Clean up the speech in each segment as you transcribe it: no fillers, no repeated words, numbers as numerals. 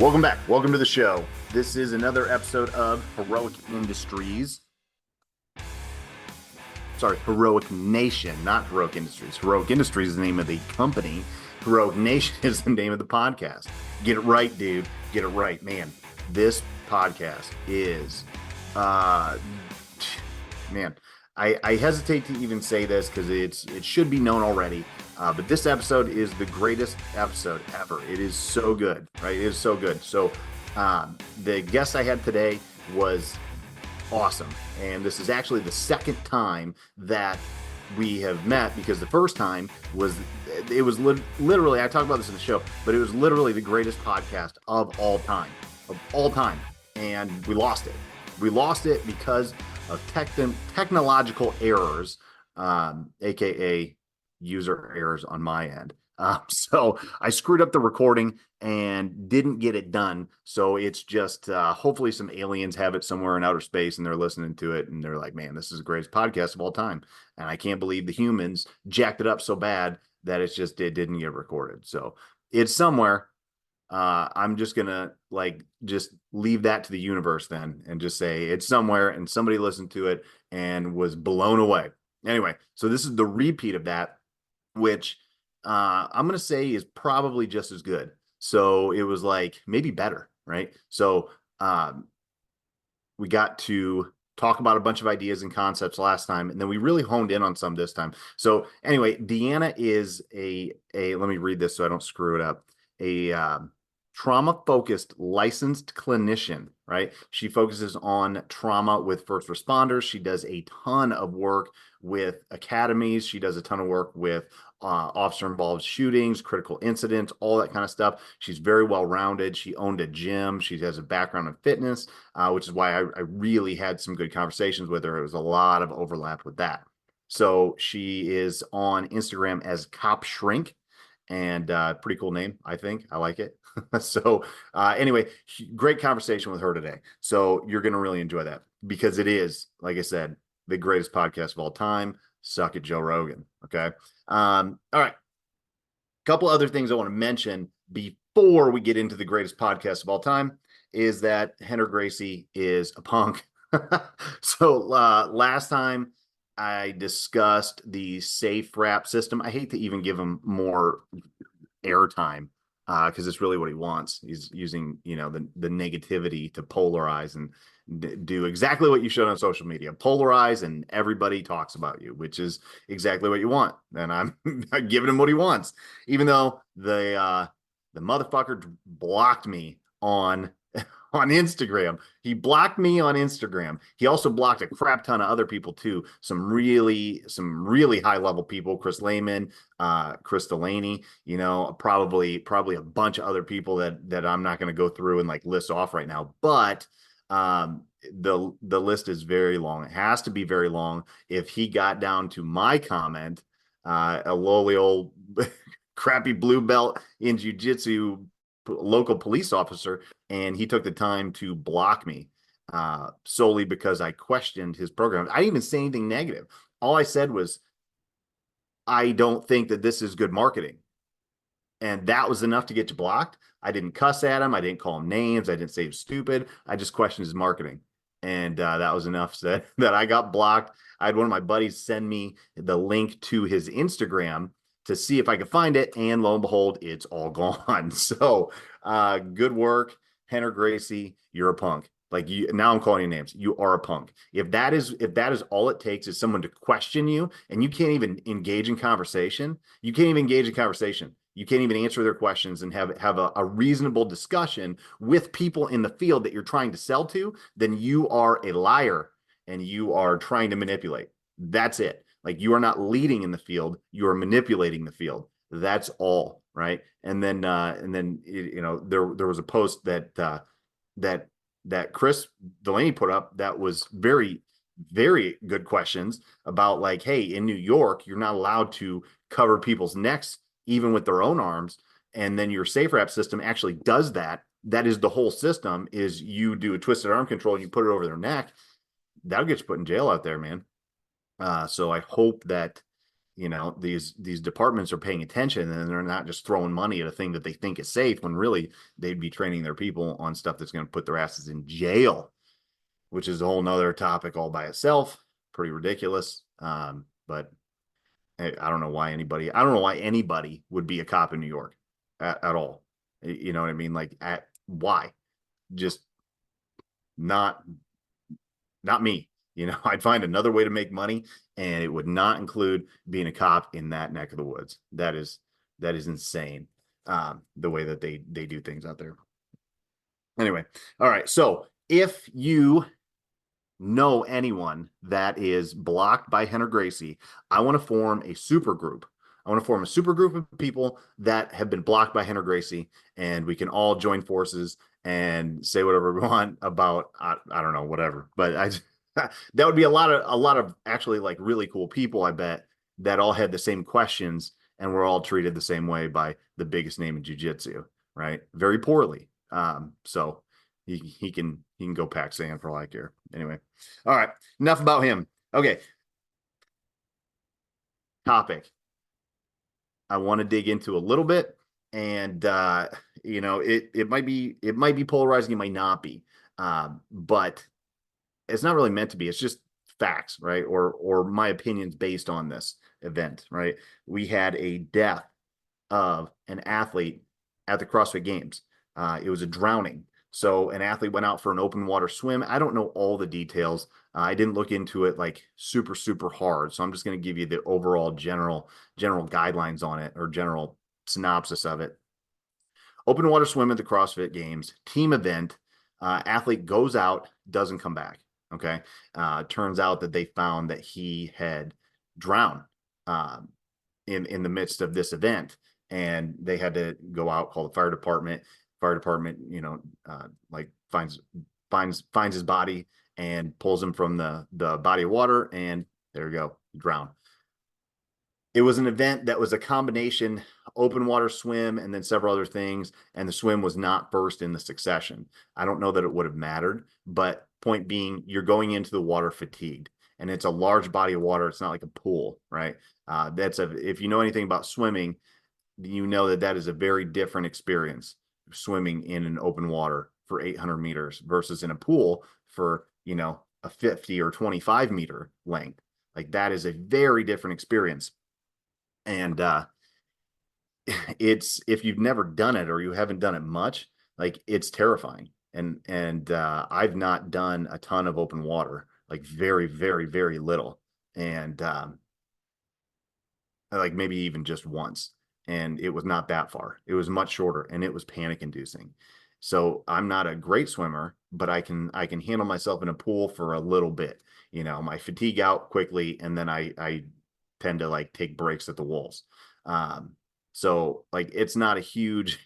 Welcome back. Welcome to the show. This is another episode of Heroic Industries. Sorry, Heroic Nation, not Heroic Industries. Heroic Industries is the name of the company. Heroic Nation is the name of the podcast. Get it right, dude. Get it right. Man, this podcast is, man, I hesitate to even say this because it should be known already. But this episode is the greatest episode ever. It is so good, right? It is so good. So the guest I had today was awesome. And this is actually the second time that we have met, because the first time was literally, I talk about this in the show, but it was literally the greatest podcast of all time. And we lost it. We lost it because of technological errors, aka user errors on my end. So I screwed up the recording and didn't get it done. So it's just hopefully some aliens have it somewhere in outer space and they're listening to it and they're like, man, this is the greatest podcast of all time. And I can't believe the humans jacked it up so bad that it didn't get recorded. So it's somewhere. I'm just gonna just leave that to the universe then and just say it's somewhere and somebody listened to it and was blown away. Anyway, so this is the repeat of that, which I'm going to say is probably just as good. So it was like maybe better, right? So we got to talk about a bunch of ideas and concepts last time, and then we really honed in on some this time. So anyway, Deanna is let me read this so I don't screw it up, a trauma-focused licensed clinician, right? She focuses on trauma with first responders. She does a ton of work with academies. She does a ton of work with officer-involved shootings, critical incidents, all that kind of stuff. She's very well-rounded. She owned a gym. She has a background in fitness, which is why I really had some good conversations with her. It was a lot of overlap with that. So she is on Instagram as Cop Shrink, and pretty cool name, I think. I like it. So anyway, great conversation with her today. So you're going to really enjoy that because it is, like I said, the greatest podcast of all time. Suck it, Joe Rogan. Okay. All right. Couple other things I want to mention before we get into the greatest podcast of all time is that Henry Gracie is a punk. So last time I discussed the safe wrap system. I hate to even give him more airtime because it's really what he wants. He's using, the negativity to polarize and do exactly what you should on social media. Polarize and everybody talks about you, which is exactly what you want. And I'm giving him what he wants, even though the motherfucker blocked me on Instagram. He blocked me on Instagram. He also blocked a crap ton of other people too. Some really high level people, Chris Lehman, Chris Delaney, probably a bunch of other people that I'm not going to go through and list off right now. But the list is very long. It has to be very long. If he got down to my comment, a lowly old crappy blue belt in jiu-jitsu local police officer, and he took the time to block me solely because I questioned his program. I didn't even say anything negative. All I said was, I don't think that this is good marketing. And that was enough to get you blocked. I didn't cuss at him. I didn't call him names. I didn't say he was stupid. I just questioned his marketing. And that was enough that I got blocked. I had one of my buddies send me the link to his Instagram to see if I could find it. And lo and behold, it's all gone. So good work, Henry Gracie. You're a punk. Now I'm calling you names. You are a punk. If that is all it takes is someone to question you and you can't even engage in conversation. You can't even engage in conversation. You can't even answer their questions and have a reasonable discussion with people in the field that you're trying to sell to, then you are a liar and you are trying to manipulate. That's it. You are not leading in the field. You are manipulating the field. That's all, right? And then there was a post that Chris Delaney put up that was very, very good questions about hey, in New York, you're not allowed to cover people's necks even with their own arms. And then your safe wrap system actually does that. That is the whole system, is you do a twisted arm control and you put it over their neck. That'll get you put in jail out there, man. So I hope that these departments are paying attention, and they're not just throwing money at a thing that they think is safe when really they'd be training their people on stuff that's going to put their asses in jail, which is a whole nother topic all by itself. Pretty ridiculous. But I don't know why anybody would be a cop in New York at all. You know what I mean? Like, why? Just not not me. I'd find another way to make money, and it would not include being a cop in that neck of the woods. That is insane. The way that they do things out there. Anyway, all right. So if you know anyone that is blocked by Henry Gracie, I want to form a super group. I want to form a super group of people that have been blocked by Henry Gracie, and we can all join forces and say whatever we want about I don't know, whatever. But that would be a lot of actually like really cool people, I bet, that all had the same questions and were all treated the same way by the biggest name in jiu-jitsu, right? Very poorly. So he can go pack sand for all I care. Anyway, all right, enough about him. Okay, topic I want to dig into a little bit, and it might be polarizing, it might not be, but it's not really meant to be. It's just facts, right? Or my opinions based on this event, right? We had a death of an athlete at the CrossFit Games. It was a drowning. So an athlete went out for an open water swim. I don't know all the details. I didn't look into it like super, super hard. So I'm just going to give you the overall general guidelines on it, or general synopsis of it. Open water swim at the CrossFit Games, team event. Athlete goes out, doesn't come back. Okay. Turns out that they found that he had drowned in the midst of this event, and they had to go out, call the fire department. Fire department, like finds his body and pulls him from the body of water, and there you go, drown. It was an event that was a combination open water swim and then several other things, and the swim was not first in the succession. I don't know that it would have mattered, but point being, you're going into the water fatigued, and it's a large body of water. It's not like a pool, right? If you know anything about swimming, you know that is a very different experience, swimming in an open water for 800 meters versus in a pool for a 50 or 25 meter length. Like, that is a very different experience. And it's, if you've never done it or you haven't done it much, like, it's terrifying. And I've not done a ton of open water, like very, very, very little. And like maybe even just once. And it was not that far. It was much shorter, and it was panic inducing. So I'm not a great swimmer, but I can handle myself in a pool for a little bit. My fatigue out quickly, and then I tend to like take breaks at the walls. So like, it's not a huge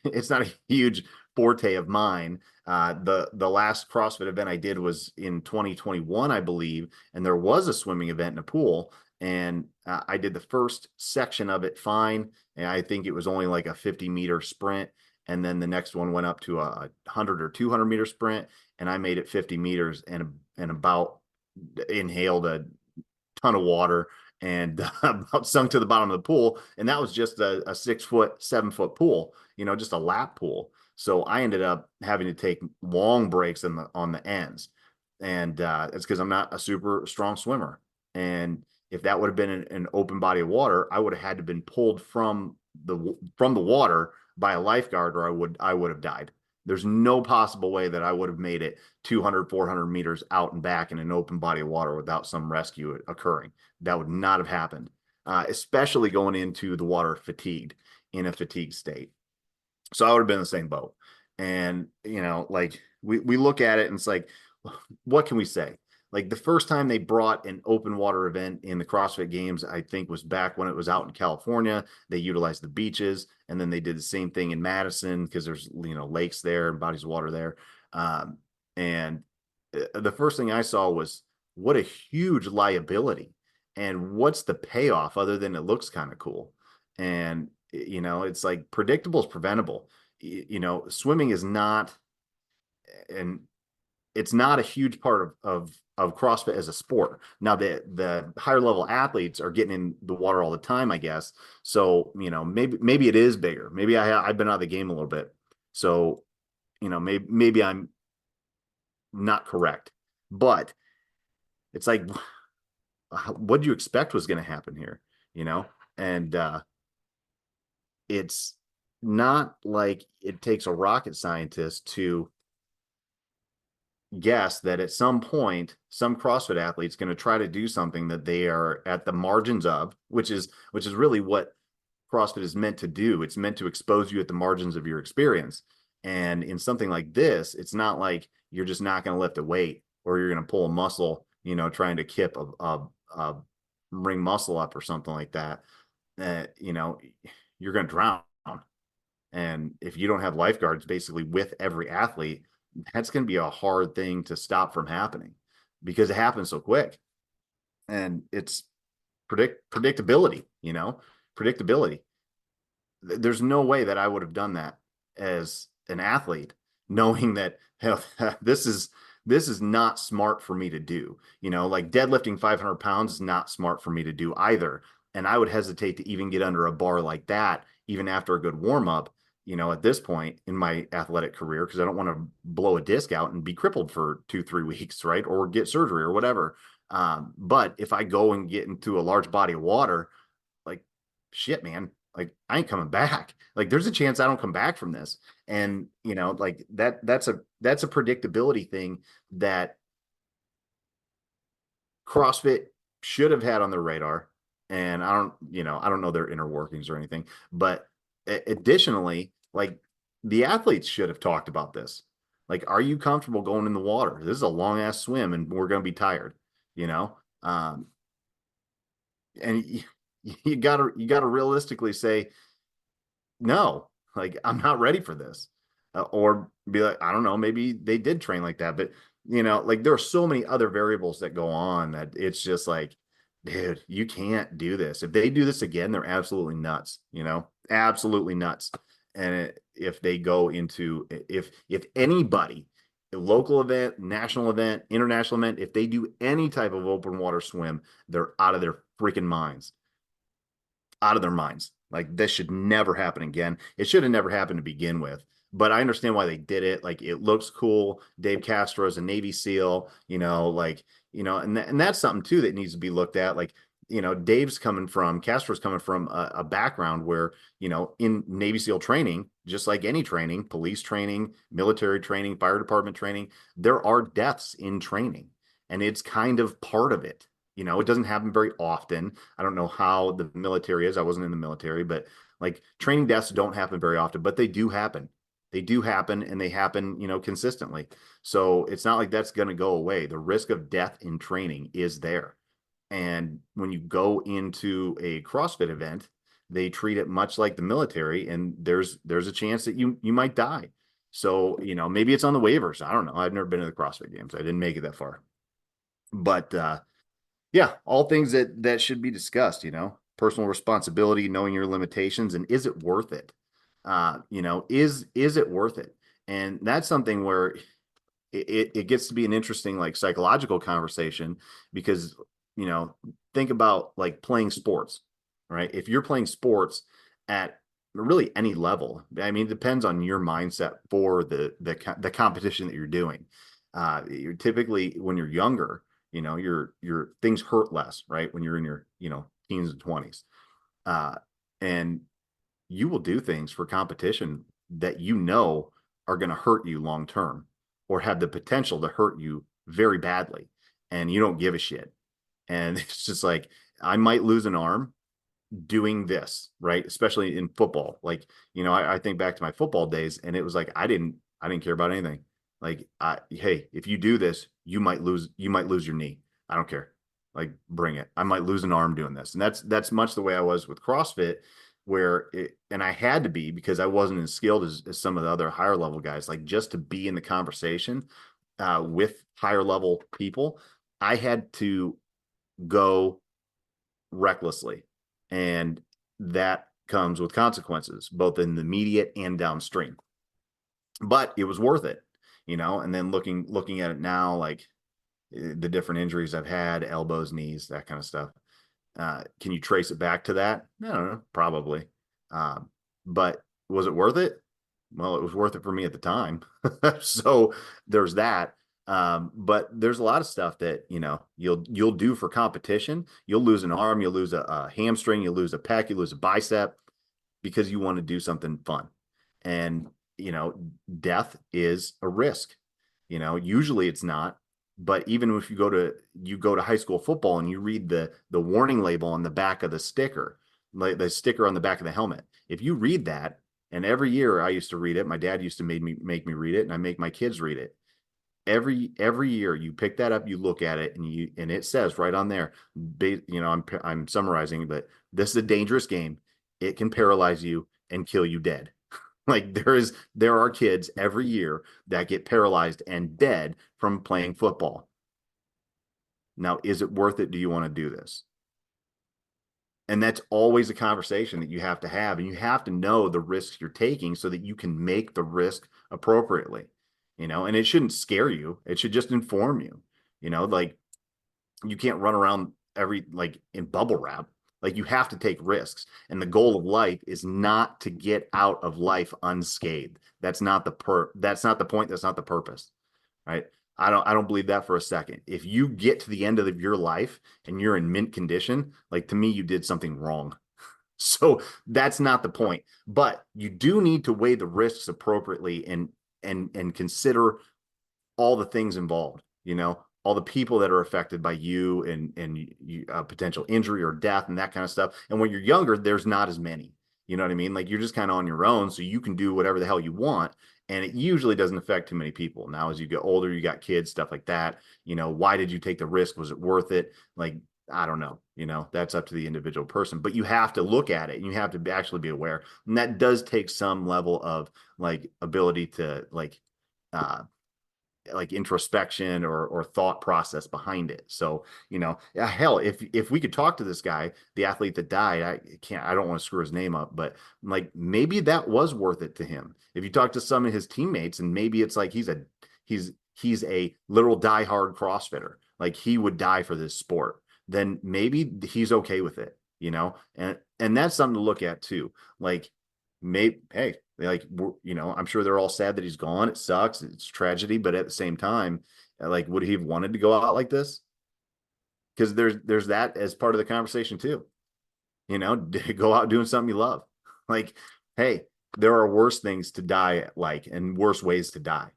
forte of mine. The last CrossFit event I did was in 2021, I believe, and there was a swimming event in a pool, and I did the first section of it fine, and I think it was only like a 50-meter sprint, and then the next one went up to a 100 or 200-meter sprint, and I made it 50 meters and about inhaled a ton of water and about sunk to the bottom of the pool, and that was just a 6-foot, 7-foot pool, just a lap pool. So I ended up having to take long breaks on the ends, and it's because I'm not a super strong swimmer. And if that would have been an open body of water, I would have had to been pulled from the water by a lifeguard, or I would have died. There's no possible way that I would have made it 200, 400 meters out and back in an open body of water without some rescue occurring. That would not have happened, especially going into the water fatigued, in a fatigued state. So I would have been in the same boat. And, like, we look at it and it's like, what can we say? Like, the first time they brought an open water event in the CrossFit Games, I think, was back when it was out in California. They utilized the beaches, and then they did the same thing in Madison because there's, lakes there and bodies of water there. And the first thing I saw was, what a huge liability, and what's the payoff other than it looks kind of cool. And, it's like, predictable is preventable. Swimming is not, and it's not a huge part of CrossFit as a sport. Now the higher level athletes are getting in the water all the time, I guess. So, maybe it is bigger. Maybe I've been out of the game a little bit. So, maybe I'm not correct. But it's like, what do you expect was going to happen here? You know? And it's not like it takes a rocket scientist to guess that at some point some CrossFit athlete's going to try to do something that they are at the margins of, which is really what CrossFit is meant to do. It's meant to expose you at the margins of your experience. And in something like this, it's not like you're just not going to lift a weight or you're going to pull a muscle, trying to kip a ring muscle up or something like that. You're going to drown. And if you don't have lifeguards basically with every athlete, that's going to be a hard thing to stop from happening because it happens so quick. And it's predictability, predictability. There's no way that I would have done that as an athlete, knowing that hell, this is not smart for me to do. Like deadlifting 500 pounds is not smart for me to do either. And I would hesitate to even get under a bar like that, even after a good warm up, at this point in my athletic career, because I don't want to blow a disc out and be crippled for 2-3 weeks, right? Or get surgery or whatever. But if I go and get into a large body of water, like shit, man, like I ain't coming back. Like there's a chance I don't come back from this. And like that's a predictability thing that CrossFit should have had on their radar. And I don't know their inner workings or anything, but additionally, like the athletes should have talked about this. Like, are you comfortable going in the water? This is a long ass swim and we're going to be tired, you know? Um, and you gotta realistically say, no, like I'm not ready for this. Or be like, I don't know, maybe they did train like that, but like there are so many other variables that go on that it's just like, dude, you can't do this. If they do this again, they're absolutely nuts, absolutely nuts. And if they go into, if anybody, a local event, national event, international event, if they do any type of open water swim, they're out of their freaking minds, out of their minds. Like this should never happen again. It should have never happened to begin with. But I understand why they did it. Like it looks cool. Dave Castro is a Navy SEAL, and that's something too that needs to be looked at. Like, Castro's coming from a background where, in Navy SEAL training, just like any training, police training, military training, fire department training, there are deaths in training. And it's kind of part of it. It doesn't happen very often. I don't know how the military is. I wasn't in the military, but like training deaths don't happen very often, but they do happen. They do happen and they happen, consistently. So it's not like that's going to go away. The risk of death in training is there. And when you go into a CrossFit event, they treat it much like the military, and there's a chance that you might die. So, maybe it's on the waivers. I don't know. I've never been to the CrossFit games. I didn't make it that far. But yeah, all things that should be discussed, personal responsibility, knowing your limitations, and is it worth it? Is it worth it? And that's something where it gets to be an interesting like psychological conversation because, think about like playing sports, right? If you're playing sports at really any level, I mean, it depends on your mindset for the competition that you're doing. You're typically when you're younger, your things hurt less, right? When you're in your, teens and 20s. And you will do things for competition that are going to hurt you long term or have the potential to hurt you very badly. And you don't give a shit. And it's just like, I might lose an arm doing this, right? Especially in football. Like, I think back to my football days and it was like, I didn't care about anything. Like, hey, if you do this, you might lose your knee. I don't care. Like, bring it. I might lose an arm doing this. And that's much the way I was with CrossFit, and I had to be because I wasn't as skilled as some of the other higher level guys, like just to be in the conversation with higher level people, I had to go recklessly. And that comes with consequences, both in the immediate and downstream. But it was worth it. and then looking at it now, like the different injuries I've had, elbows, knees, that kind of stuff. Can you trace it back to that? I don't know, probably. But was it worth it? Well, it was worth it for me at the time. So there's that. But there's a lot of stuff that, you'll do for competition. You'll lose an arm, you'll lose a hamstring, you'll lose a pec, you lose a bicep because you want to do something fun. And, death is a risk. Usually it's not, but even if you go to high school football and you read the warning label on the back of the sticker, like the sticker on the back of the helmet, if you read that, and every year I used to read it, my dad used to make me read it, and I make my kids read it. Every year you pick that up, you look at it, and it says right on there, I'm summarizing, but this is a dangerous game. It can paralyze you and kill you dead. Like there are kids every year that get paralyzed and dead from playing football. Now, is it worth it? Do you want to do this? And that's always a conversation that you have to have, and you have to know the risks you're taking so that you can make the risk appropriately. And it shouldn't scare you. It should just inform you. Like you can't run around like in bubble wrap. Like you have to take risks. And the goal of life is not to get out of life unscathed. That's not the point. That's not the purpose. Right. I don't believe that for a second. If you get to the end of your life and you're in mint condition, like to me, you did something wrong. So that's not the point. But you do need to weigh the risks appropriately and consider all the things involved, all the people that are affected by you and potential injury or death and that kind of stuff. And when you're younger, there's not as many. You know what I mean? Like you're just kind of on your own, so you can do whatever the hell you want, and it usually doesn't affect too many people. Now, as you get older, you got kids, stuff like that. Why did you take the risk? Was it worth it? Like I don't know. That's up to the individual person, but you have to look at it and you have to actually be aware, and that does take some level of like ability to uh like introspection or thought process behind it. So, yeah, hell, if we could talk to this guy, the athlete that died, I don't want to screw his name up, but like maybe that was worth it to him. If you talk to some of his teammates, and maybe it's like he's a literal diehard CrossFitter, like he would die for this sport, then maybe he's okay with it, and that's something to look at too. Like maybe, hey, like, I'm sure they're all sad that he's gone. It sucks. It's tragedy, but at the same time, like, would he have wanted to go out like this? Because there's that as part of the conversation too. Go out doing something you love. Like, hey, there are worse things to die like, and worse ways to die.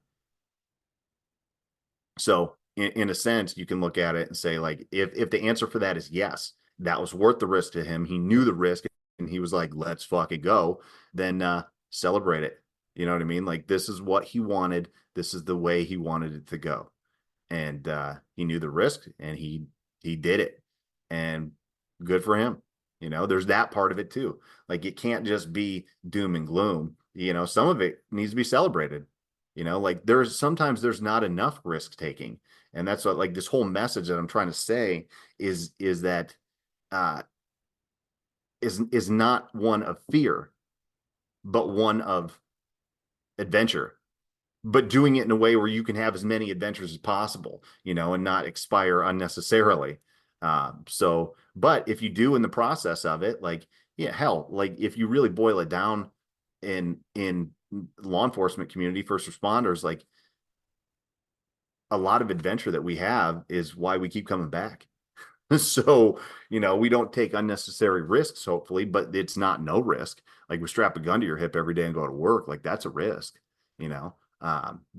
So in a sense, you can look at it and say, like, if the answer for that is yes, that was worth the risk to him. He knew the risk and he was like, let's fucking go, then celebrate it. You know what I mean? Like this is what he wanted. This is the way he wanted it to go. And he knew the risk and he did it. And good for him. There's that part of it too. Like it can't just be doom and gloom. Some of it needs to be celebrated. Like sometimes there's not enough risk taking. And that's what like this whole message that I'm trying to say is that uh is not one of fear, but one of adventure, but doing it in a way where you can have as many adventures as possible, and not expire unnecessarily. But if you do in the process of it, like, yeah, hell, like if you really boil it down in law enforcement community, first responders, like a lot of adventure that we have is why we keep coming back. So, we don't take unnecessary risks, hopefully, but it's not no risk. Like we strap a gun to your hip every day and go to work. Like that's a risk,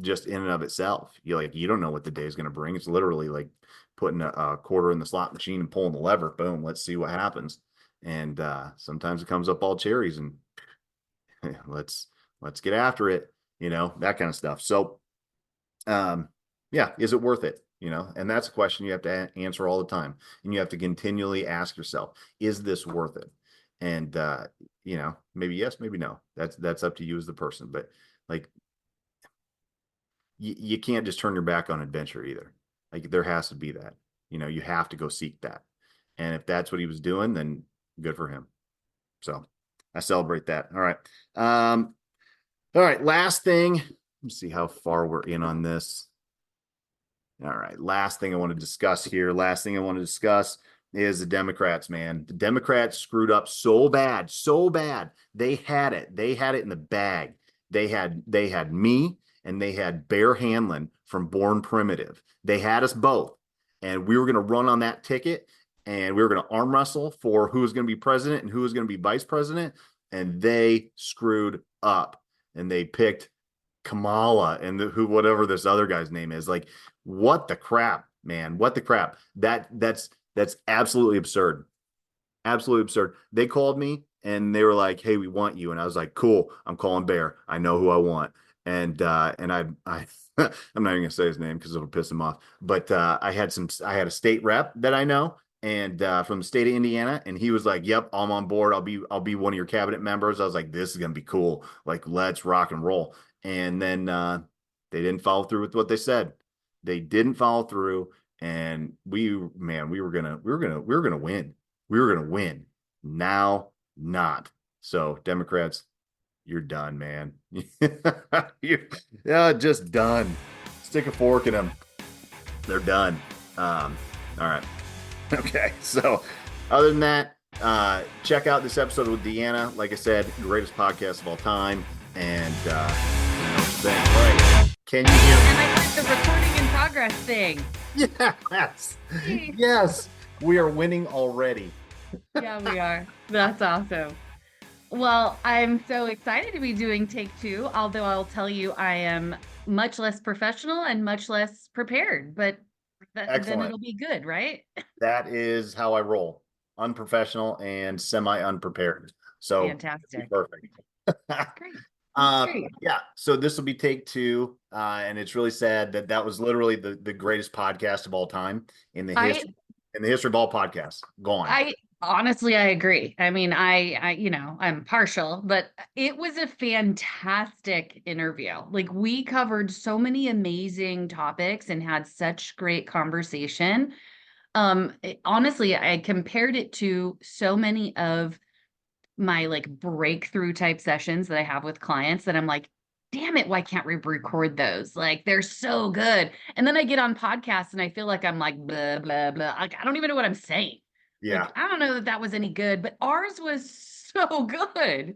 just in and of itself. You don't know what the day is going to bring. It's literally like putting a quarter in the slot machine and pulling the lever. Boom. Let's see what happens. And sometimes it comes up all cherries and let's get after it, that kind of stuff. So, yeah, is it worth it? And that's a question you have to answer all the time. And you have to continually ask yourself, is this worth it? And, maybe yes, maybe no. That's up to you as the person. But like, you can't just turn your back on adventure either. Like, there has to be that. You have to go seek that. And if that's what he was doing, then good for him. So I celebrate that. All right. All right. Last thing. Let's see how far we're in on this. All right. Last thing I want to discuss here. Last thing I want to discuss is the Democrats, man. The Democrats screwed up so bad, so bad. They had it. They had it in the bag. They had me and they had Bear Hanlon from Born Primitive. They had us both. And we were going to run on that ticket and we were going to arm wrestle for who was going to be president and who was going to be vice president. And they screwed up and they picked Kamala and whatever this other guy's name is. Like, what the crap, man? What the crap? That's absolutely absurd. Absolutely absurd. They called me and they were like, "Hey, we want you," and I was like, "Cool. I'm calling Bear. I know who I want." And I I'm not even gonna say his name because it'll piss him off. But I had a state rep that I know and from the state of Indiana, and he was like, "Yep, I'm on board. I'll be one of your cabinet members." I was like, "This is gonna be cool. Like, let's rock and roll." And then they didn't follow through with what they said. They didn't follow through, and we were gonna win. We were gonna win. Now, not. So, Democrats, you're done, man. Yeah, just done. Stick a fork in them. They're done. All right. Okay. So, other than that, check out this episode with Deanna. Like I said, greatest podcast of all time. And right. Can you hear me? And I heard the recording in progress thing. Yes. Yes. We are winning already. Yeah, we are. That's awesome. Well, I'm so excited to be doing take two, although I'll tell you I am much less professional and much less prepared, but then it'll be good, right? That is how I roll. Unprofessional and semi-unprepared. So Fantastic. perfect. Great. Great. Yeah. So this will be take two. And it's really sad that was literally the greatest podcast of all time in the history of all podcasts. Gone. Honestly, I agree. I mean, I'm partial, but it was a fantastic interview. Like, we covered so many amazing topics and had such great conversation. Honestly, I compared it to so many of my like breakthrough type sessions that I have with clients that I'm like, damn it, why can't we record those? Like, they're so good. And then I get on podcasts and I feel like I'm like, blah, blah, blah. Like, I don't even know what I'm saying. Yeah. Like, I don't know that was any good, but ours was so good.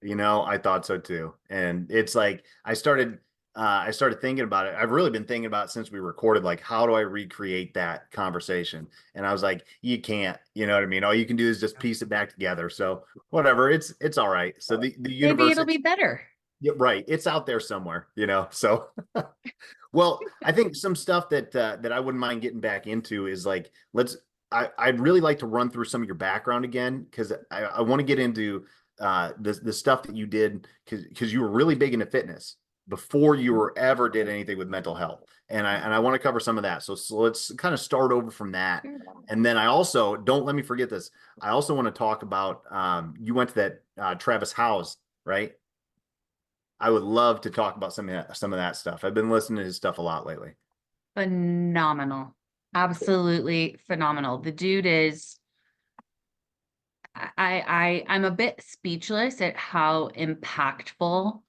I thought so too. And it's like I started thinking about it. I've really been thinking about it since we recorded, like, how do I recreate that conversation? And I was like, you can't, you know what I mean? All you can do is just piece it back together. So whatever, it's all right. So the universe, maybe it'll be better. Yeah, right. It's out there somewhere, So well, I think some stuff that I wouldn't mind getting back into is like, I'd really like to run through some of your background again, because I want to get into the stuff that you did, because you were really big into fitness before you were ever did anything with mental health. And I want to cover some of that. So let's kind of start over from that. And then I also, don't let me forget this. I also want to talk about, you went to that Travis House, right? I would love to talk about some of that stuff. I've been listening to his stuff a lot lately. Phenomenal. Absolutely phenomenal. The dude is, I'm a bit speechless at how impactful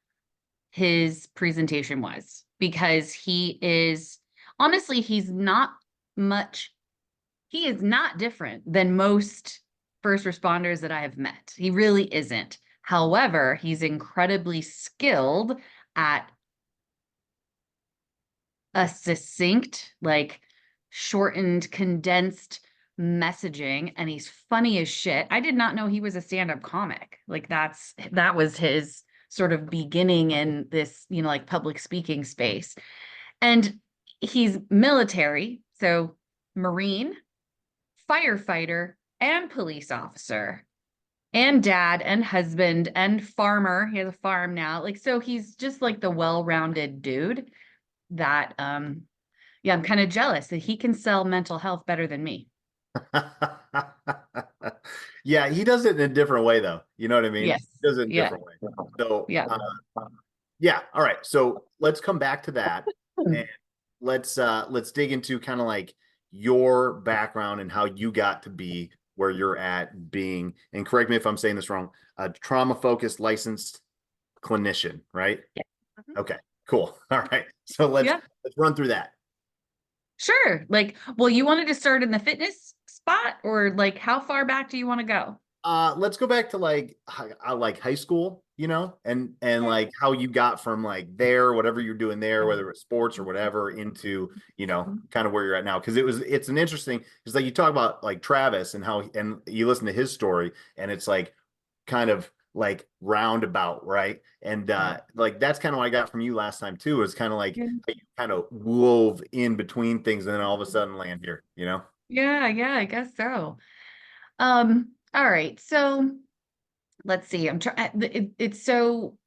his presentation was, because he is, honestly, he is not different than most first responders that I have met. He really isn't. However, he's incredibly skilled at a succinct, like shortened, condensed messaging, and he's funny as shit. I did not know he was a stand-up comic. Like, that was his sort of beginning in this, like public speaking space. And he's military, so Marine, firefighter, and police officer, and dad and husband and farmer. He has a farm now. Like, so he's just like the well-rounded dude that yeah, I'm kind of jealous that he can sell mental health better than me. Yeah, he does it in a different way, though. You know what I mean? Yes. He does it in a Yeah. different way. So, Yeah. Yeah. All right. So let's come back to that, and let's dig into kind of like your background and how you got to be where you're at, being, and correct me if I'm saying this wrong, a trauma-focused licensed clinician, right? Yeah. Okay. Cool. All right. So Yeah, let's run through that. sure. Like, well, you wanted to start in the fitness spot, or like how far back do you want to go? Let's go back to like high school, and Okay. like how you got from like there, whatever you're doing there, whether it's sports or whatever, into kind of where you're at now. Because it's an interesting. It's like you talk about like Travis and how and you listen to his story, and it's like kind of like roundabout, right? And like that's kind of what I got from you last time too. Is kind of like Yeah. how you kind of wove in between things, and then all of a sudden land here. Yeah, yeah, I guess so. All right. So let's see. I'm trying. It's so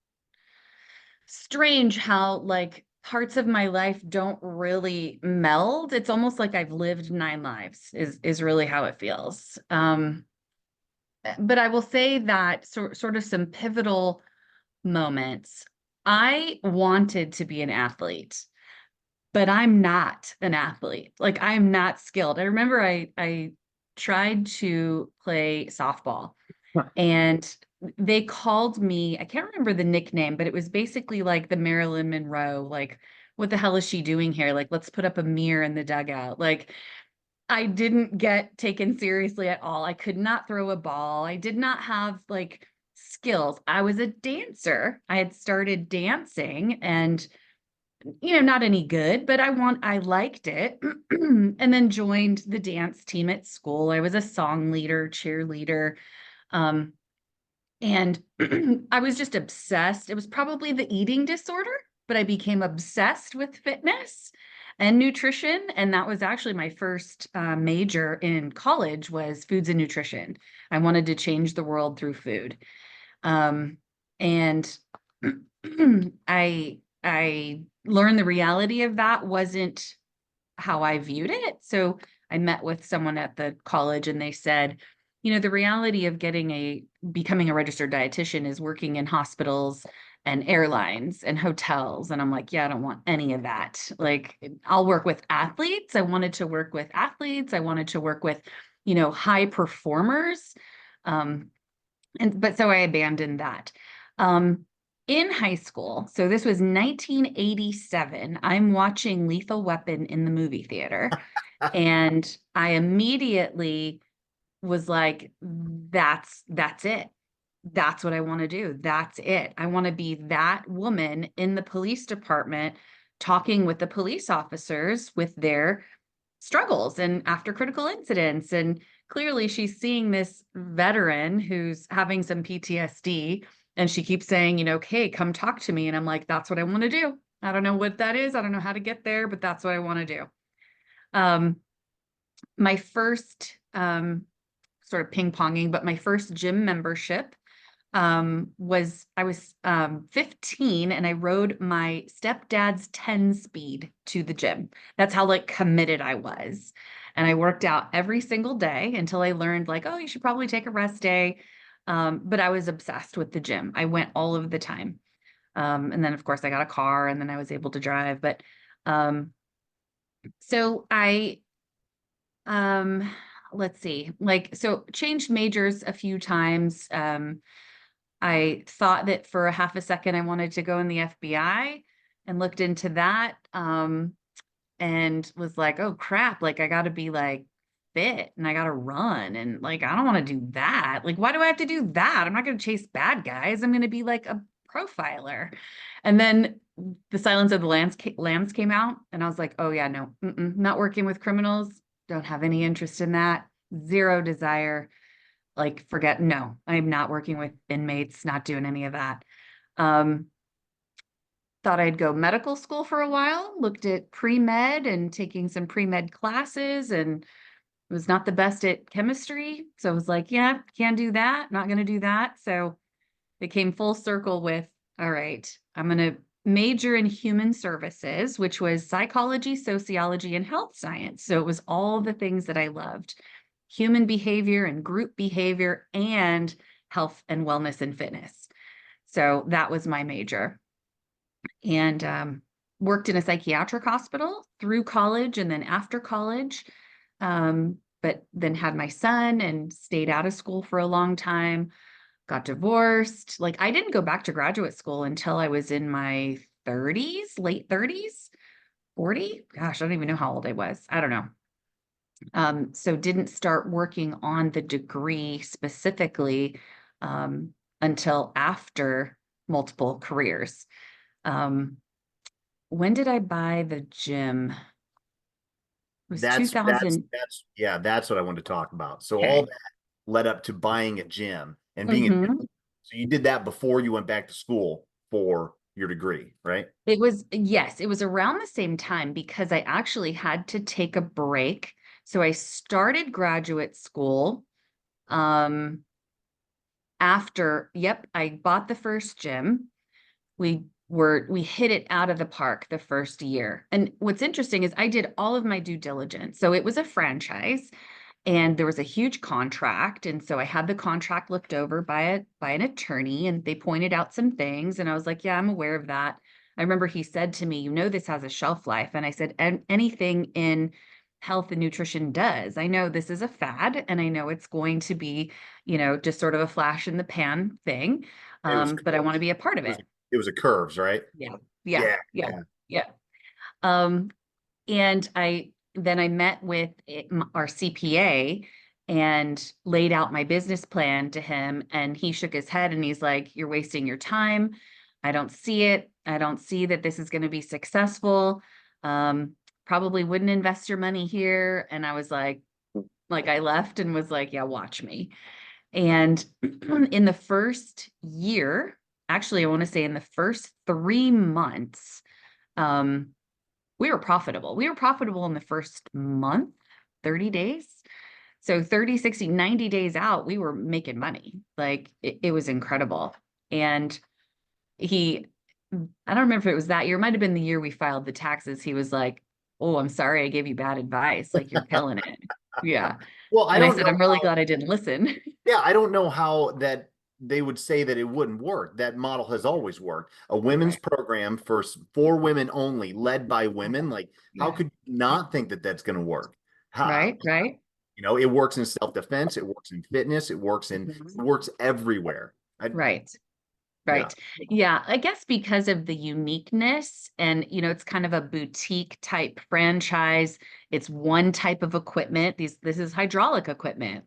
strange how like parts of my life don't really meld. It's almost like I've lived 9 lives is really how it feels. But I will say that sort of some pivotal moments. I wanted to be an athlete, but I'm not an athlete. Like I'm not skilled. I remember I tried to play softball and they called me, I can't remember the nickname, but it was basically like the Marilyn Monroe, like, what the hell is she doing here? Like, let's put up a mirror in the dugout. Like, I didn't get taken seriously at all. I could not throw a ball. I did not have like skills. I was a dancer. I had started dancing and not any good, but I liked it. And then joined the dance team at school. I was a song leader, cheerleader. Um, and I was just obsessed. It was probably the eating disorder, but I became obsessed with fitness and nutrition. And that was actually my first major in college was foods and nutrition. I wanted to change the world through food. And I learned the reality of that wasn't how I viewed it. So I met with someone at the college and they said, the reality of becoming a registered dietitian is working in hospitals and airlines and hotels. And I'm like, yeah, I don't want any of that. Like, I'll work with athletes. I wanted to work with athletes. I wanted to work with, high performers. Um, but so I abandoned that. In high school, so this was 1987, I'm watching Lethal Weapon in the movie theater, and I immediately was like, that's it. That's what I want to do. That's it. I want to be that woman in the police department talking with the police officers with their struggles and after critical incidents. And clearly she's seeing this veteran who's having some PTSD and she keeps saying, okay, come talk to me. And I'm like, that's what I want to do. I don't know what that is. I don't know how to get there, but that's what I want to do. Um, my first sort of ping-ponging, but my first gym membership was I was 15 and I rode my stepdad's 10 speed to the gym. That's how like committed I was. And I worked out every single day until I learned like, oh, you should probably take a rest day. But I was obsessed with the gym. I went all of the time. And then of course I got a car and then I was able to drive. But so I um let's see, like so changed majors a few times. I thought that for a half a second I wanted to go in the FBI and looked into that, and was like, oh crap, like I got to be like fit and I got to run and like I don't want to do that. Like why do I have to do that? I'm not going to chase bad guys. I'm going to be like a profiler. And then The Silence of the Lambs came out and I was like, oh yeah, no, not working with criminals. Don't have any interest in that. Zero desire, like forget, no, I'm not working with inmates, not doing any of that. um Thought I'd go medical school for a while, looked at pre-med and taking some pre-med classes, and was not the best at chemistry, so I was like, yeah, can't do that, not going to do that. So it came full circle with, all right, I'm going to major in human services, which was psychology, sociology, and health science. So it was all the things that I loved: human behavior and group behavior and health and wellness and fitness. So that was my major. And worked in a psychiatric hospital through college and then after college. But then had my son and stayed out of school for a long time, got divorced. Like I didn't go back to graduate school until I was in my 30s, late 30s, 40. Gosh, I don't even know how old I was. I don't know. So didn't start working on the degree specifically until after multiple careers. When did I buy the gym? It was That's that's 2000. that's yeah, that's what I wanted to talk about. So all Okay. that led up to buying a gym and being a hmm so you did that before you went back to school for your degree, right? It was, yes, it was around the same time because I actually had to take a break. So I started graduate school um, after, yep, I bought the first gym. We hit it out of the park the first year. And what's interesting is I did all of my due diligence. So it was a franchise and there was a huge contract. And so I had the contract looked over by an attorney and they pointed out some things. And I was like, yeah, I'm aware of that. I remember he said to me, you know, this has a shelf life. And I said, anything in health and nutrition does. I know this is a fad and I know it's going to be, just sort of a flash in the pan thing. It was But I want to curves. be a part of It was it. it was a curves, right? Yeah. Yeah. Yeah, Yeah. yeah. Yeah. Um, and I met with our CPA and laid out my business plan to him. And he shook his head and he's like, you're wasting your time. I don't see it. I don't see that this is going to be successful. Um, Probably wouldn't invest your money here. And I was like I left and was like, yeah, watch me. And in the first year, actually, I want to say in the first 3 months, um, we were profitable. We were profitable in the first month, 30 days. So 30, 60, 90 days out, we were making money. Like it was incredible. And he, I don't remember if it was that year, it might have been the year we filed the taxes. He was like, oh, I'm sorry, I gave you bad advice. Like you're killing it. Yeah. Well, I And I don't said, know I'm really how, glad I didn't listen. yeah, I don't know how that they would say that it wouldn't work. That model has always worked. A women's Right. program for women only, led by women. Like, how Yeah. could you not think that that's going to work? How, Right. Right. it works in self-defense, it works in fitness, it Mhm. works everywhere. Right. Yeah. Right. Yeah, I guess because of the uniqueness and it's kind of a boutique type franchise. It's one type of equipment. This is hydraulic equipment.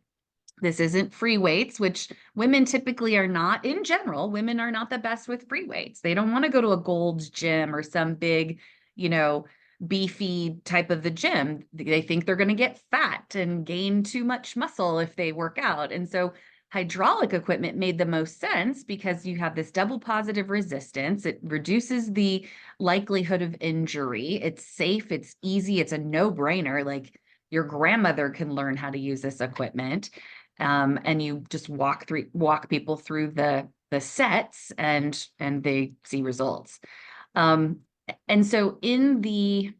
This isn't free weights, which women typically are not in general. Women are not the best with free weights. They don't want to go to a Gold's gym or some big, you know, beefy type of the gym. They think they're going to get fat and gain too much muscle if they work out. And so hydraulic equipment made the most sense because you have this double positive resistance. It reduces the likelihood of injury. It's safe, it's easy, it's a no-brainer. Like your grandmother can learn how to use this equipment. And you just walk people through the sets and they see results. Um, and so I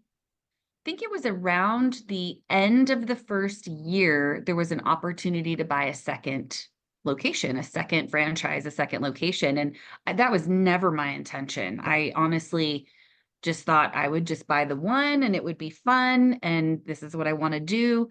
think it was around the end of the first year, there was an opportunity to buy a second location, a second franchise, a second location. And that was never my intention. I honestly just thought I would just buy the one and it would be fun. And this is what I want to do.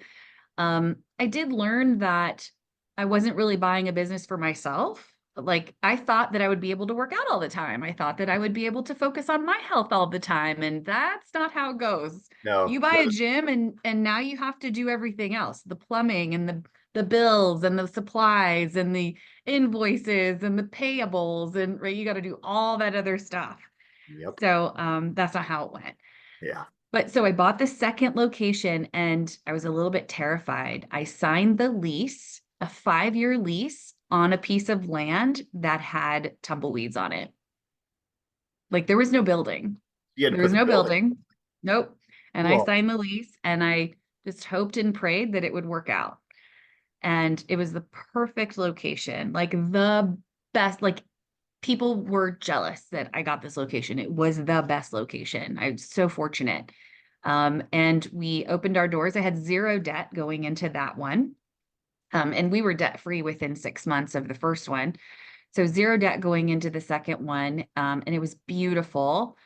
I did learn that I wasn't really buying a business for myself. Like I thought that I would be able to work out all the time. I thought that I would be able to focus on my health all the time, and that's not how it goes. No, You buy a gym and now you have to do everything else, the plumbing and the bills and the supplies and the invoices and the payables and right, you got to do all that other stuff. yep. So that's not how it went. Yeah. But so I bought the second location and I was a little bit terrified. I signed the lease, a 5-year lease on a piece of land that had tumbleweeds on it. Like there was no building. You had to There put was the no building. building. Nope. And I Well, signed the lease and I just hoped and prayed that it would work out. And it was the perfect location, like the best, like people were jealous that I got this location. It was the best location. I was so fortunate. And we opened our doors. I had zero debt going into that one. And we were debt free within 6 months of the first one. So zero debt going into the second one. And it was beautiful.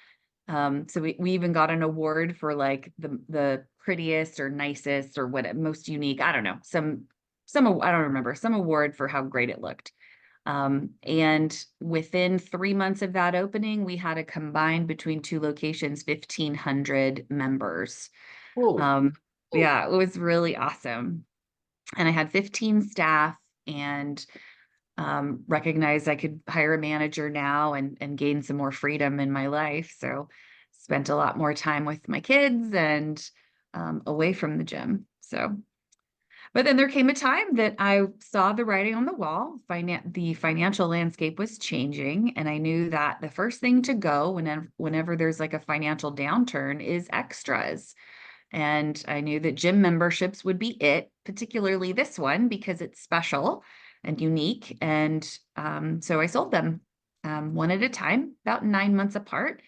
So we even got an award for like the prettiest or nicest or what most unique. I don't know, some I don't remember, some award for how great it looked. And within 3 months of that opening, we had a combined between two locations, 1,500 members. Whoa. Yeah, it was really awesome. And I had 15 staff, and recognized I could hire a manager now and gain some more freedom in my life. So spent a lot more time with my kids and away from the gym. So, but then there came a time that I saw the writing on the wall. The financial landscape was changing, and I knew that the first thing to go whenever there's like a financial downturn is extras. And I knew that gym memberships would be it, particularly this one, because it's special and unique. And so I sold them one at a time, about 9 months apart,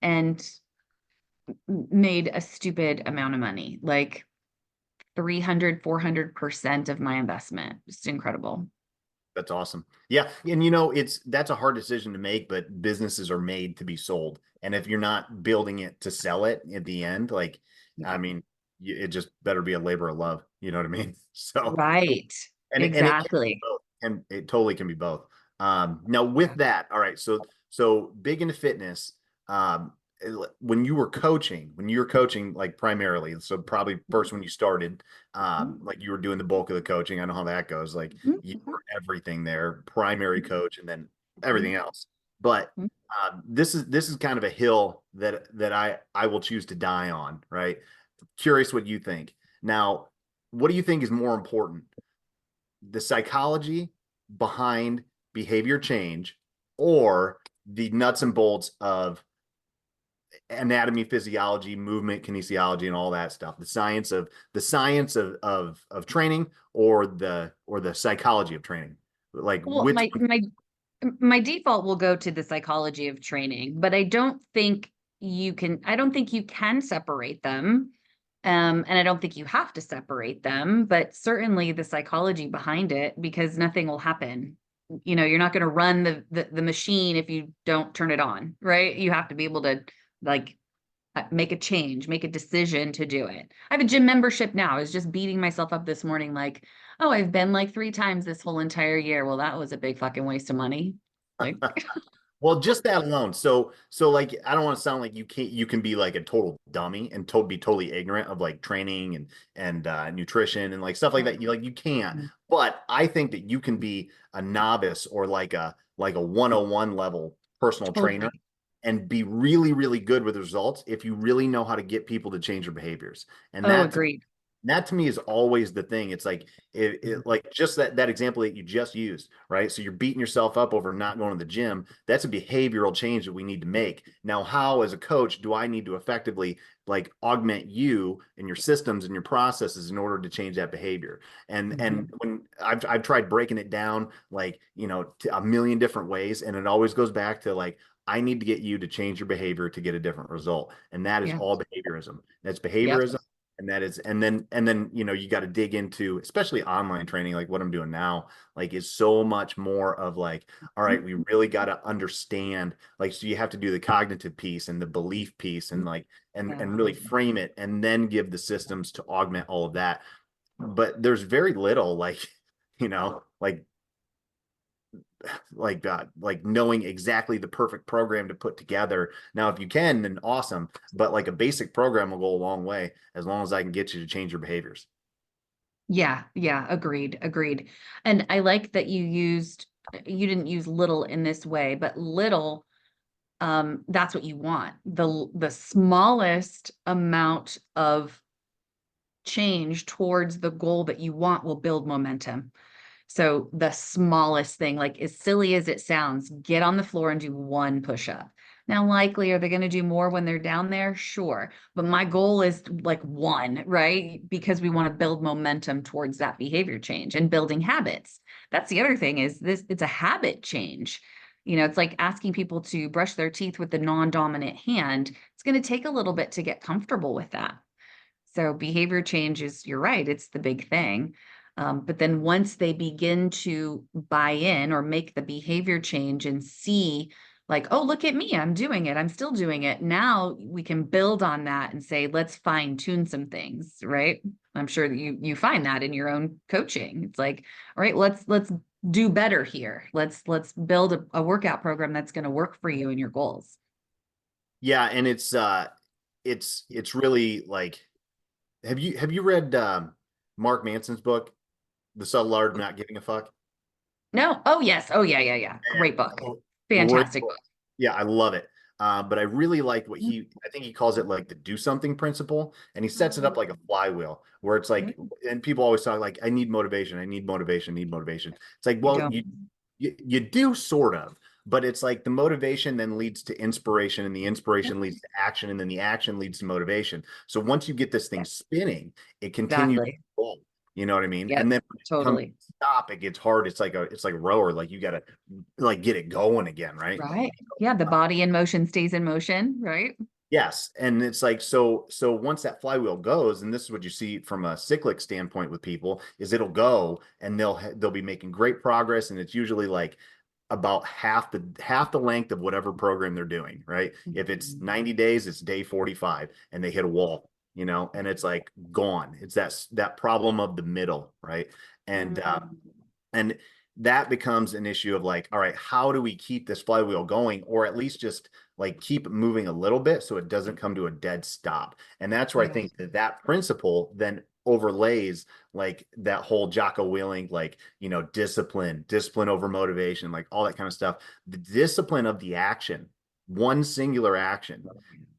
and made a stupid amount of money, like 300, 400% of my investment. Just incredible. That's awesome. Yeah. And that's a hard decision to make, but businesses are made to be sold. And if you're not building it to sell it at the end, like, I Yeah. mean, it just better be a labor of love. You know what I mean? So, Right. and it can be Exactly. both, and it totally can be both. Now with Yeah. that, all right. So big into fitness. Um, when you were coaching like primarily, so probably first when you started, like you were doing the bulk of the coaching. I know how that goes. Like you Mhm. were everything there, primary coach, and then everything Mhm. else. But Mhm. this is kind of a hill that I will choose to die on. Right. Curious what you think. Now, what do you think is more important? The psychology behind behavior change or the nuts and bolts of anatomy, physiology, movement, kinesiology, and all that stuff. The science of training or the psychology of training. Like Well, which my default will go to the psychology of training, but I don't think you can separate them. And I don't think you have to separate them, but certainly the psychology behind it, because nothing will happen. You're not going to run the machine if you don't turn it on, right? You have to be able to like make a change, make a decision to do it. I have a gym membership now. I was just beating myself up this morning, like, oh, I've been like 3 times this whole entire year. Well, that was a big fucking waste of money. Like, Well, just that alone. So like I don't want to sound like you can be like a total dummy and be totally ignorant of like training and nutrition and like stuff like that. You can't. Mhm. But I think that you can be a novice or like a 101 level personal trainer Totally. and be really, really good with results if you really know how to get people to change their behaviors. And Oh, that agreed. that to me is always the thing. It's like Mhm. like just that example that you just used, right? So you're beating yourself up over not going to the gym. That's a behavioral change that we need to make. Now, how as a coach do I need to effectively like augment you and your systems and your processes in order to change that behavior? And Mhm. when I've tried breaking it down like, a million different ways, and it always goes back to like I need to get you to change your behavior to get a different result. And that is Yeah. all behaviorism. That's Yep. behaviorism, and that is and then you got to dig into especially online training like what I'm doing now, like is so much more of like, all right, we really got to understand, like, so you have to do the cognitive piece and the belief piece and like Yeah. and really frame it and then give the systems to augment all of that. But there's very little like like like knowing exactly the perfect program to put together. Now, if you can, then awesome. But like a basic program will go a long way as long as I can get you to change your behaviors. Yeah. Yeah. Agreed. Agreed. And I like that you didn't use little in this way, but little, that's what you want. The smallest amount of change towards the goal that you want will build momentum. So the smallest thing, like as silly as it sounds, get on the floor and do one push up. Now, likely, are they going to do more when they're down there? Sure. But my goal is like one, right? Because we want to build momentum towards that behavior change and building habits. That's the other thing is it's a habit change. It's like asking people to brush their teeth with the non-dominant hand. It's going to take a little bit to get comfortable with that. So behavior change is, you're right, it's the big thing. But then once they begin to buy in or make the behavior change and see, like, oh, look at me, I'm doing it, I'm still doing it. Now we can build on that and say, let's fine tune some things, right? I'm sure that you find that in your own coaching. It's like, all right, let's do better here. Let's build a workout program that's going to work for you and your goals. Yeah, and it's really like, have you read Mark Manson's book, The Subtle Art of Not Giving a Fuck? No. Oh, yes. Oh, yeah, yeah, yeah. Man, Great book. great Fantastic book. book. Yeah, I love it. But I really like I think he calls it like the do something principle. And he sets it up like a flywheel where it's like, and people always talk like, I need motivation, I need motivation, I need motivation. It's like, You well, don't. you do sort of, but it's like the motivation then leads to inspiration, and the inspiration leads to action, and then the action leads to motivation. So once you get this thing Yeah, spinning, it continues to exactly. roll. You know what I mean? Yep. And then when it comes Totally. to stop, it gets hard. It's like a rower. Like you gotta like get it going again, right? Right. Yeah. The body in motion stays in motion, right? Yes, and it's like so once that flywheel goes, and this is what you see from a cyclic standpoint with people, is it'll go and they'll be making great progress, and it's usually like about half the length of whatever program they're doing, right? If it's Mhm. 90 days, it's day 45 and they hit a wall, and it's like gone. It's that problem of the middle, right? And Mm. and that becomes an issue of like, all right, how do we keep this flywheel going, or at least just like keep it moving a little bit so it doesn't come to a dead stop? And that's where I Yeah. think that principle then overlays like that whole Jocko Willing, like, discipline over motivation, like all that kind of stuff. The discipline of the action, one singular action,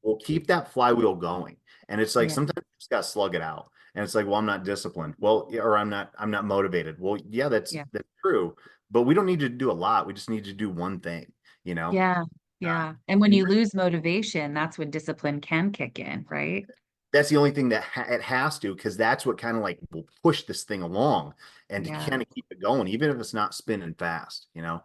will keep that flywheel going. And it's like Yeah. sometimes you just got to slug it out. And it's like, well, I'm not disciplined. Well, yeah, or I'm not motivated. Well, yeah, that's Yeah. that's true. But we don't need to do a lot. We just need to do one thing, you know? Yeah. Uh, Yeah. And when and you lose motivation, that's when discipline can kick in, right? that's the only thing that it has to, because that's what kind of like will push this thing along and to Yeah. kind of keep it going, even if it's not spinning fast. Yeah.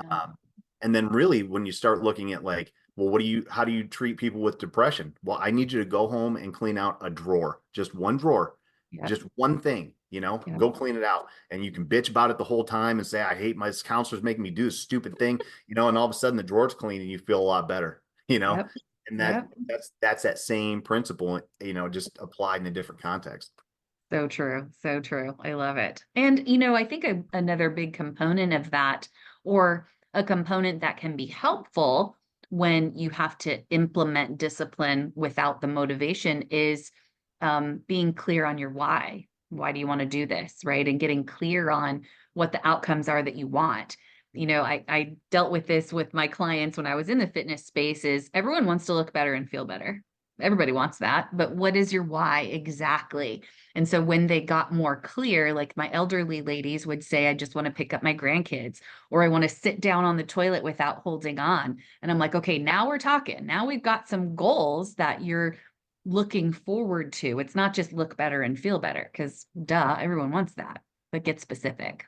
Um, and then really when you start looking at like, well, how do you treat people with depression? Well, I need you to go home and clean out a drawer, just one drawer, Yep. just one thing, Yep. go clean it out. And you can bitch about it the whole time and say, I hate my counselor's making me do this stupid thing, and all of a sudden the drawer's clean and you feel a lot better, you know? Yep. And Yep. that's that same principle, just applied in a different context. So true. So true. I love it. And, I think another big component of that, or a component that can be helpful when you have to implement discipline without the motivation, is being clear on your why. Why do you want to do this? Right. And getting clear on what the outcomes are that you want. I dealt with this with my clients when I was in the fitness space. Is everyone wants to look better and feel better. Everybody wants that. But what is your why exactly? And so when they got more clear, like my elderly ladies would say, I just want to pick up my grandkids, or I want to sit down on the toilet without holding on. And I'm like, okay, now we're talking. Now we've got some goals that you're looking forward to. It's not just look better and feel better, because duh, everyone wants that, but get specific.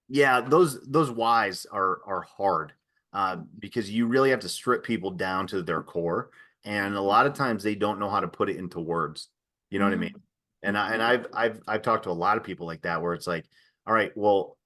Yeah, those whys are hard, because you really have to strip people down to their core, and a lot of times they don't know how to put it into words. You know what I mean? Mm. And I've talked to a lot of people like that, where it's like, all right, well,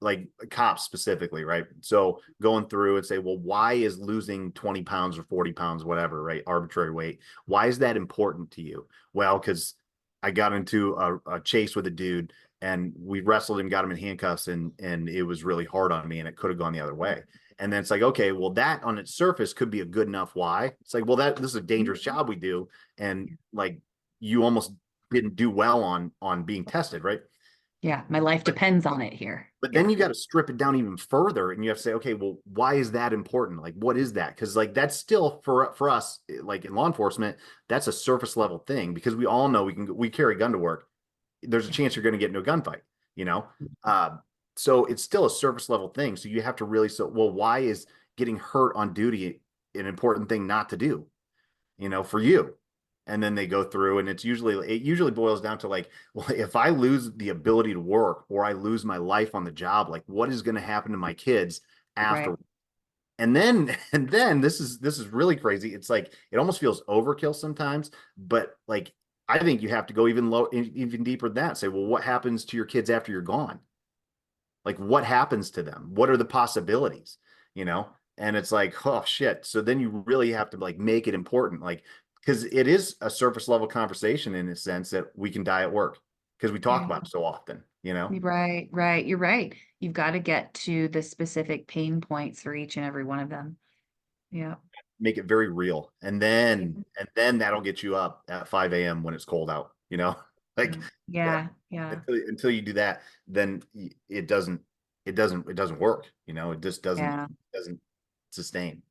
like cops specifically, right? So going through and say, well, why is losing 20 pounds or 40 pounds, whatever, right? Arbitrary weight. Why is that important to you? Well, because I got into a chase with a dude, and we wrestled him, got him in handcuffs, and it was really hard on me, and it could have gone the other way. And then it's like, okay, well, that on its surface could be a good enough why. It's like, well, this is a dangerous job we do, and like you almost didn't do well on being tested, right? Yeah, my life But depends on it here. but then Yeah. you got to strip it down even further, and you have to say, okay, well, why is that important? Like, what is that? Because like that's still for us, like in law enforcement, that's a surface level thing, because we all know we carry a gun to work. There's a chance you're going to get into a gunfight, you know? Uh, so it's still a surface level thing. So you have to really, well, why is getting hurt on duty an important thing not to do, for you? And then they go through, and it usually boils down to like, well, if I lose the ability to work, or I lose my life on the job, like what is going to happen to my kids Right. after? And then this is really crazy. It's like it almost feels overkill sometimes, but like I think you have to go even even deeper than that. Say, well, what happens to your kids after you're gone? Like what happens to them? What are the possibilities? You know? And it's like, oh shit. So then you really have to like make it important, like because it is a surface level conversation in a sense that we can die at work. because we talk Yeah. about it so often, you know? Right, right. You're right. You've got to get to the specific pain points for each and every one of them. Yeah. Make it very real. Yeah. And then that'll get you up at 5 a.m. when it's cold out, you know? Like Yeah. that Yeah. Yeah. until you do that, then it doesn't work, you know, it just Yeah. doesn't sustain.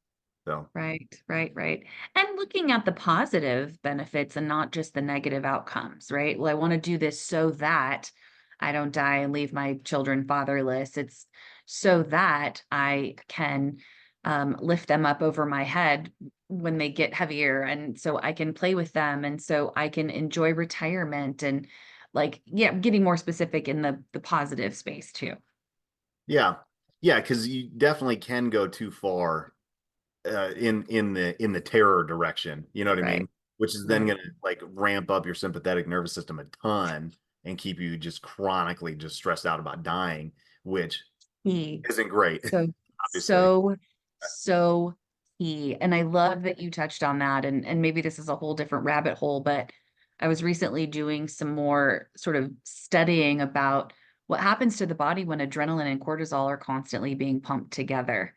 So Right, right, right. And looking at the positive benefits and not just the negative outcomes, right? Well, I want to do this so that I don't die and leave my children fatherless. It's so that I can lift them up over my head when they get heavier. And so I can play with them. And so I can enjoy retirement and like, yeah, getting more specific in the positive space too. yeah. Yeah, because you definitely can go too far in the terror direction. You know what I Right, mean? Which is then right. going to like ramp up your sympathetic nervous system a ton and keep you just chronically just stressed out about dying, which Key. isn't great, So, obviously. so, so key. And I love that you touched on that. And maybe this is a whole different rabbit hole, but I was recently doing some more sort of studying about what happens to the body when adrenaline and cortisol are constantly being pumped together.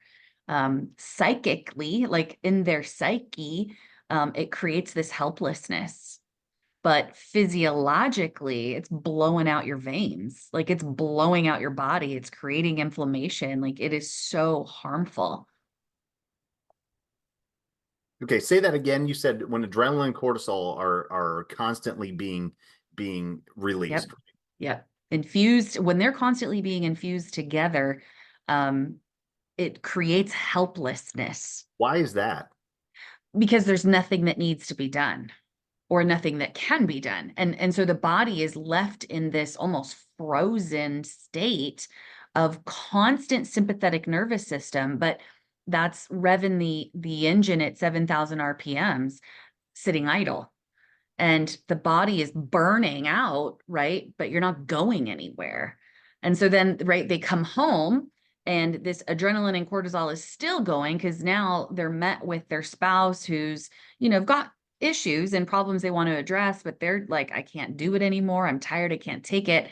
Psychically, like in their psyche, it creates this helplessness, but physiologically it's blowing out your veins, like it's blowing out your body, it's creating inflammation, like it is so harmful. Okay, say that again. You said when adrenaline and cortisol are constantly being Yep. released. Yep. Infused, when they're constantly being infused together, um it creates helplessness Why is that? because there's nothing that needs to be done or nothing that can be done. And so the body is left in this almost frozen state of constant sympathetic nervous system, but that's revving the engine at 7,000 RPMs sitting idle. And the body is burning out, right? But you're not going anywhere. And so then, right, they come home and this adrenaline and cortisol is still going because now they're met with their spouse who's, got issues and problems they want to address, but they're like, I can't do it anymore. I'm tired. I can't take it.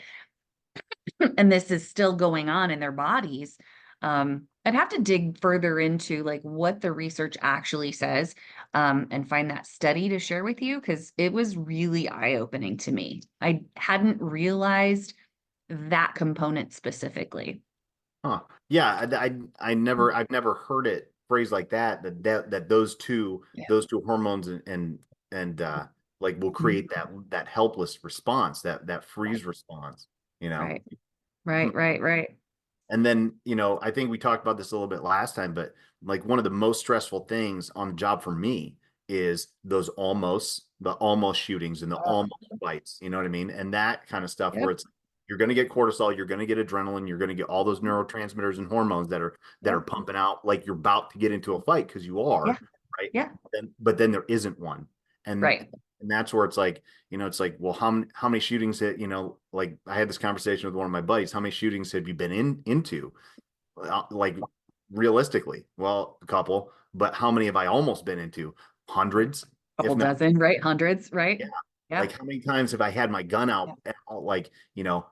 And this is still going on in their bodies. I'd have to dig further into like what the research actually says, and find that study to share with you because it was really eye-opening to me. I hadn't realized that component specifically. Huh. Yeah, I've never heard it phrased like that, that Yeah. those two hormones and like will Mhm. create that helpless response, that Right, freeze response, you know. right, Hmm. right, right, right. And then, you know, I think we talked about this a little bit last time, but like one of the most stressful things on the job for me is the almost shootings and the Oh, almost fights. You know what I mean? And that kind of stuff where yep, it's you're going to get cortisol, you're going to get adrenaline, you're going to get all those neurotransmitters and hormones that are yep, pumping out like you're about to get into a fight because you yeah, are, right? yeah, But then there isn't one. And right. and that's where it's like, you know, it's like, well, how many shootings that, you know, like I had this conversation with one of my buddies, how many shootings have you been into? Like realistically, well, a couple, but how many have I almost been into? Hundreds, Couple if not, dozen, right? Hundreds, right? yeah. Yeah, Like how many times have I had my gun yeah, out, like, you know,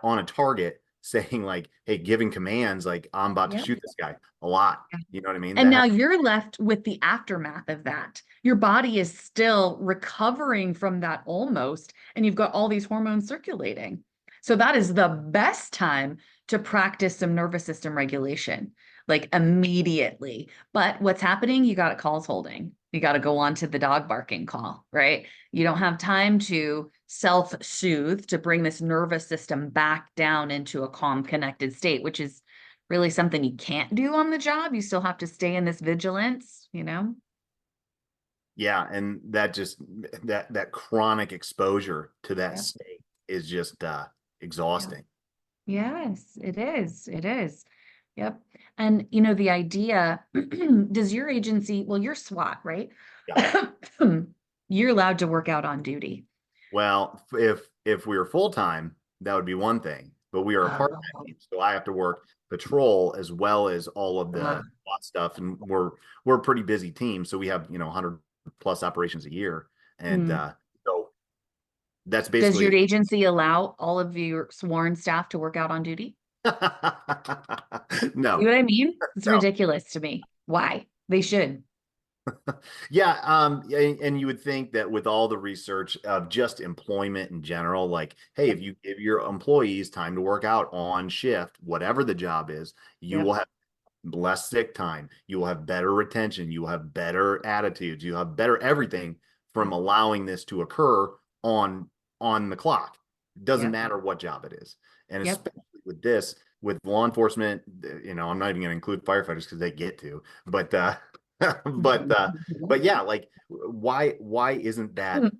on a target saying like, hey, giving commands, like I'm about to yeah. shoot this guy a lot. You know what I mean? And That now you're left with the aftermath of that. Your body is still recovering from that almost, and you've got all these hormones circulating. So that is the best time to practice some nervous system regulation, like immediately. But what's happening? You got calls holding. You got to go on to the dog barking call, right? You don't have time to self-soothe to bring this nervous system back down into a calm, connected state, which is really something you can't do on the job. You still have to stay in this vigilance. yeah, and that just that chronic exposure to that Yeah. state is just Yeah. exhausting. Yes, it is. It is. Yep. And the idea, does your agency, well, you're SWAT, right? Yeah. You're allowed to work out on duty. Well, if we were full time, that would be one thing. But we are a part time Oh, team, so I have to work patrol as well as all of uh, the SWAT stuff, and we're a pretty busy team. So we have 100 plus operations a year, and mm, so That's Does your basically agency allow all of your sworn staff to work out on duty? See no, what I mean? It's no. ridiculous to me. Why? They should. Yeah, and you would think that with all the research of just employment in general, like, hey, if Yep. you give your employees time to work out on shift, whatever the job is, you will Yep. have less sick time. You will have better retention. You will have better attitudes. You have better everything from Yep. allowing this to occur on on the clock. It doesn't Yep. matter what job it is, and Yep. especially with this, with law enforcement, I'm not even going to include firefighters because they get to, but but uh, but yeah, like why isn't that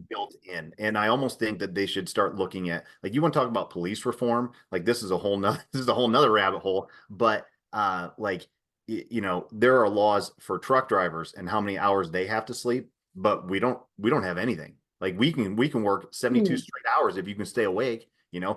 built in? And I almost think that they should start looking at, like, you want to talk about police reform, like this is a whole nother this is a whole nother rabbit hole, but like there are laws for truck drivers and how many hours they have to sleep, but we don't have anything. Like we can work 72 straight hours if you can stay awake,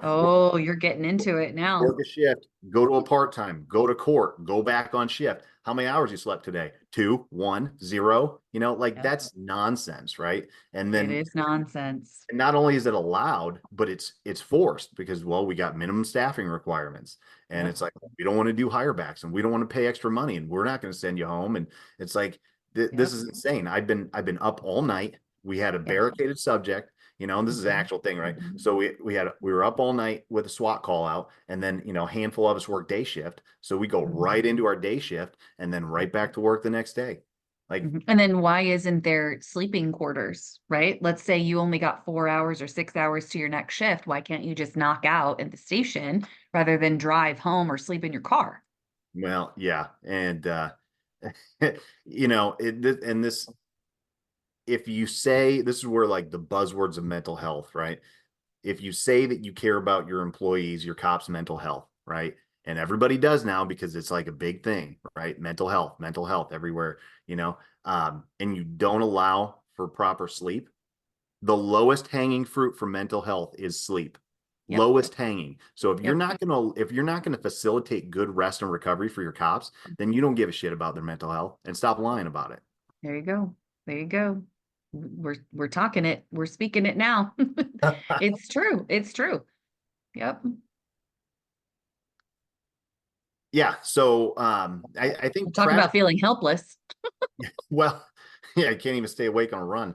Oh, you're getting into it now. work a shift, go to a part-time, go to court, go back on shift. How many hours you slept today? Two, one, zero. Like Yep. that's nonsense, right? And It then is nonsense. and not only is it allowed, but it's forced because, well, we got minimum staffing requirements, and Yep. it's like we don't want to do hire backs, and we don't want to pay extra money, and we're not going to send you home, and it's like this Yep. is insane. I've been up all night. We had a Yep. barricaded subject, and this is an Mhm. actual thing, right? Mhm. So we were up all night with a SWAT call out, and then a handful of us work day shift, so we go Mhm. right into our day shift, and then right Yep. back to work the next day. Like, Mhm. And then why isn't there sleeping quarters, right? Let's say you only got 4 hours or 6 hours to your next shift. Why can't you just knock out at the station rather than drive home or sleep in your car? well, yeah, and and this, if you say, this is where like the buzzwords of mental health, right? If you say that you care about your employees, your cops' mental health, right? And everybody does now because it's like a big thing, right? Mental health everywhere, and you don't allow for proper sleep. The lowest hanging fruit for mental health is sleep. Yep. Lowest hanging. So if you're Yep. not gonna if you're not gonna facilitate good rest and recovery for your cops, then you don't give a shit about their mental health, and stop lying about it. There you go. There you go. We're talking it. We're speaking it now. It's true. It's true. Yep. Yeah. So I think Talk about Travis, feeling helpless. well, yeah, I can't even stay awake on a run.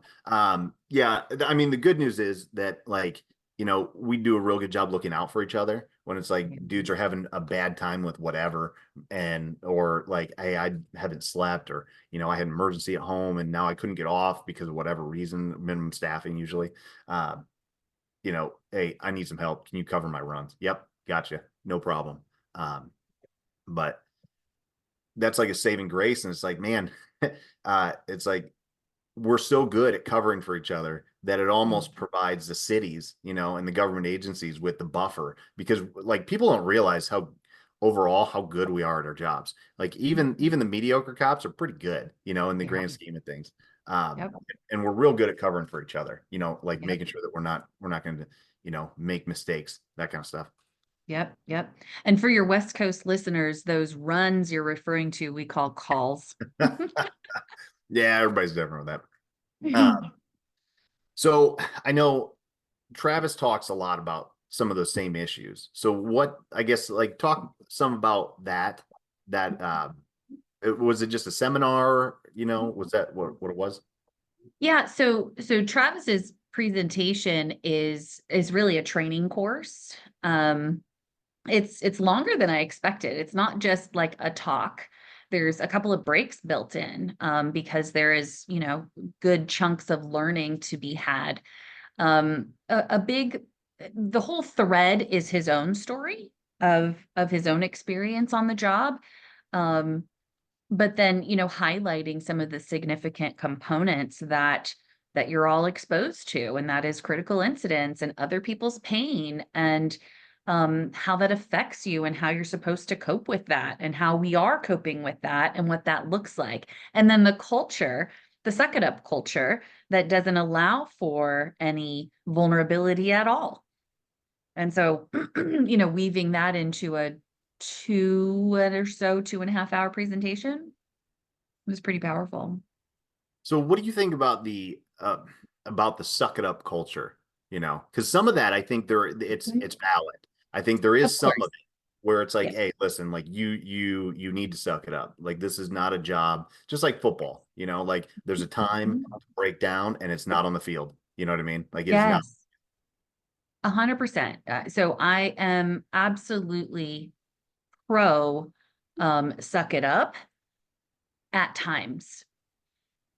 Yeah, I mean, the good news is that, like, we do a real good job looking out for each other when it's like dudes are having a bad time with whatever, and or like, hey, I haven't slept, or I had an emergency at home and now I couldn't get off because of whatever reason, minimum staffing usually. Um, hey, I need some help. Can you cover my runs? Yep, gotcha, no problem. Um, but that's like a saving grace, and it's like, man, it's like we're so good at covering for each other that it almost provides the cities, and the government agencies with the buffer, because like people don't realize how overall how good we are at our jobs. Like even the mediocre cops are pretty good, in the Yeah. grand scheme of things. Um, Yep. and we're real good at covering for each other, like Yep. making sure that we're not going to, make mistakes, that kind of stuff. Yep. Yep. And for your West Coast listeners, those runs you're referring to, we call calls. Yeah, everybody's different with that. So I know Travis talks a lot about some of those same issues. So what, I guess, like, talk some about that was it just a seminar, was that what it was? Yeah, so Travis's presentation is really a training course. It's longer than I expected. It's not just like a talk. There's a couple of breaks built in, because there is, good chunks of learning to be had. A big, the whole thread is his own story of his own experience on the job. Um, but then, highlighting some of the significant components that you're all exposed to, and that is critical incidents and other people's pain, and how that affects you and how you're supposed to cope with that and how we are coping with that and what that looks like. And then the culture, the suck it up culture that doesn't allow for any vulnerability at all. And so, weaving that into a 2.5 hour presentation was pretty powerful. So what do you think about the suck it up culture? because some of that I think Mhm. it's valid. I think there Of is some of course. it where it's like, Yeah. hey, listen, like you need to suck it up. Like this is not a job, just like football, like there's a time Mhm. to break down and it's not on the field. You know what I mean? Like it is not. Yes. 100%. So I am absolutely pro suck it up at times.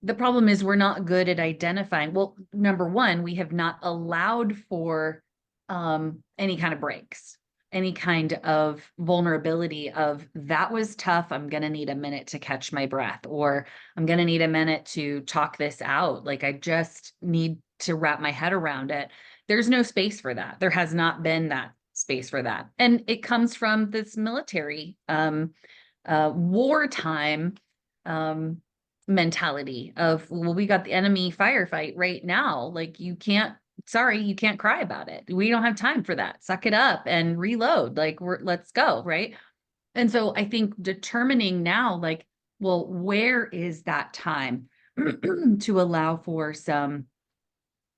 The problem is we're not good at identifying. Well, number one, we have not allowed for any kind of breaks, any kind of vulnerability of that was tough. I'm going to need a minute to catch my breath, or I'm going to need a minute to talk this out. Like I just need to wrap my head around it. There's no space for that. There has not been that space for that. And it comes from this military wartime um, mentality of, well, we got the enemy firefight right now. Like you can't, sorry, you can't cry about it. We don't have time for that. Suck it up and reload. Like let's go. Right. And so I think determining now, like, well, where is that time to allow for some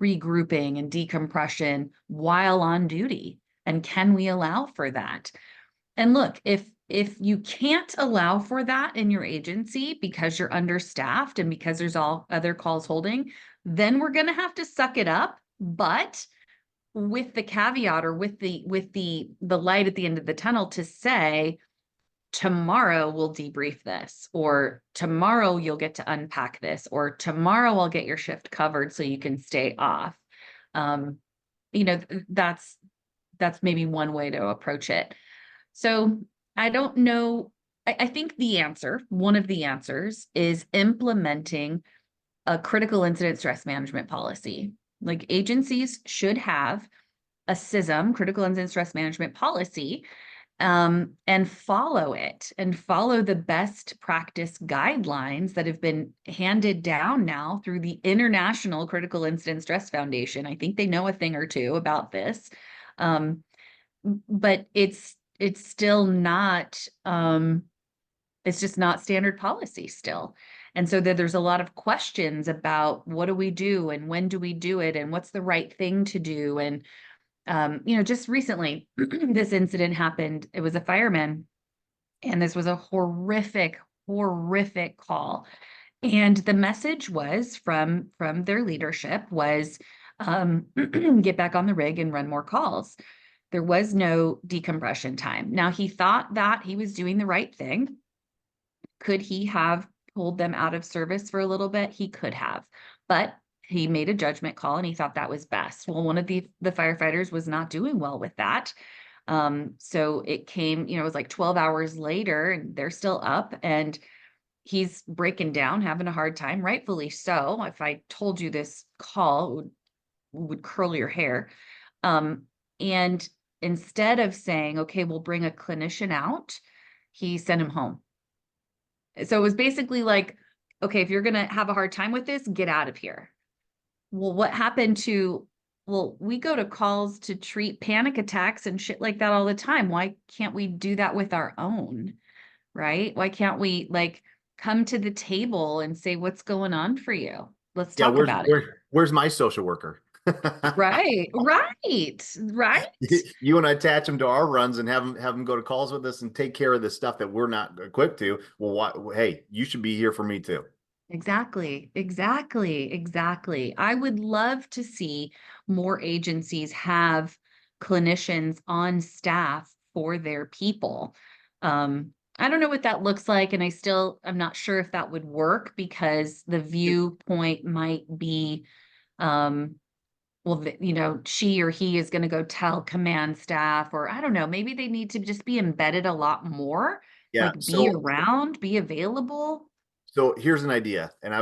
regrouping and decompression while on duty? And can we allow for that? And look, if you can't allow for that in your agency because you're understaffed and because there's all other calls holding, then we're going to have to suck it up, but with the caveat or with the light at the end of the tunnel to say tomorrow we'll debrief this, or tomorrow you'll get to unpack this, or tomorrow I'll get your shift covered so you can stay off. Um, you know, that's maybe one way to approach it. So I don't know. I think one of the answers is implementing a critical incident stress management policy. Like agencies should have a CISM, critical incident stress management policy, and follow it and follow the best practice guidelines that have been handed down now through the International Critical Incident Stress Foundation. I think they know a thing or two about this. Um, but it's still not it's just not standard policy still. And so there's a lot of questions about what do we do and when do we do it and what's the right thing to do. And just recently this incident happened. It was a fireman, and this was a horrific call. And the message was from their leadership was get back on the rig and run more calls. There was no decompression time. Now, he thought that he was doing the right thing. Could he have pulled them out of service for a little bit? He could have, but he made a judgment call and he thought that was best. Well, one of the firefighters was not doing well with that. So it came, it was like 12 hours later and they're still up and he's breaking down, having a hard time, rightfully so. If I told you this call, would curl your hair. Um, and instead of saying, okay, we'll bring a clinician out, he sent him home. So it was basically like, okay, if you're going to have a hard time with this, get out of here. Well, what happened to, well, we go to calls to treat panic attacks and shit like that all the time. Why can't we do that with our own? Right? Why can't we like come to the table and say, what's going on for you? Let's Yeah, talk about it. where's my social worker? Right, right. You want to attach them to our runs and have them go to calls with us and take care of the stuff that we're not equipped to. Well, hey, you should be here for me too. Exactly. I would love to see more agencies have clinicians on staff for their people. I don't know what that looks like, and I'm not sure if that would work because the viewpoint might be, um, well, she or he is going to go tell command staff, or I don't know, maybe they need to just be embedded a lot more, Yeah. like be So around, be available. So here's an idea. And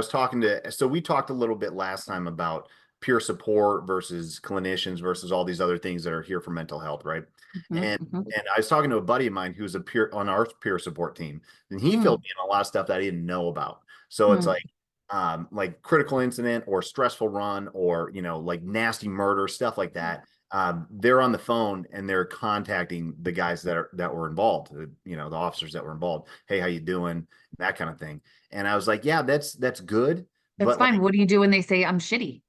so we talked a little bit last time about peer support versus clinicians versus all these other things that are here for mental health, right? Mhm, And mhm, and I was talking to a buddy of mine who's a peer on our peer support team, and he filled me in a lot of stuff that I didn't know about. So it's mm. like critical incident or stressful run or like nasty murder, stuff like that. They're on the phone and they're contacting the guys that were involved, the officers that were involved. Hey, how you doing? That kind of thing. And I was like, yeah, that's good. That's But fine. like, What do you do when they say I'm shitty?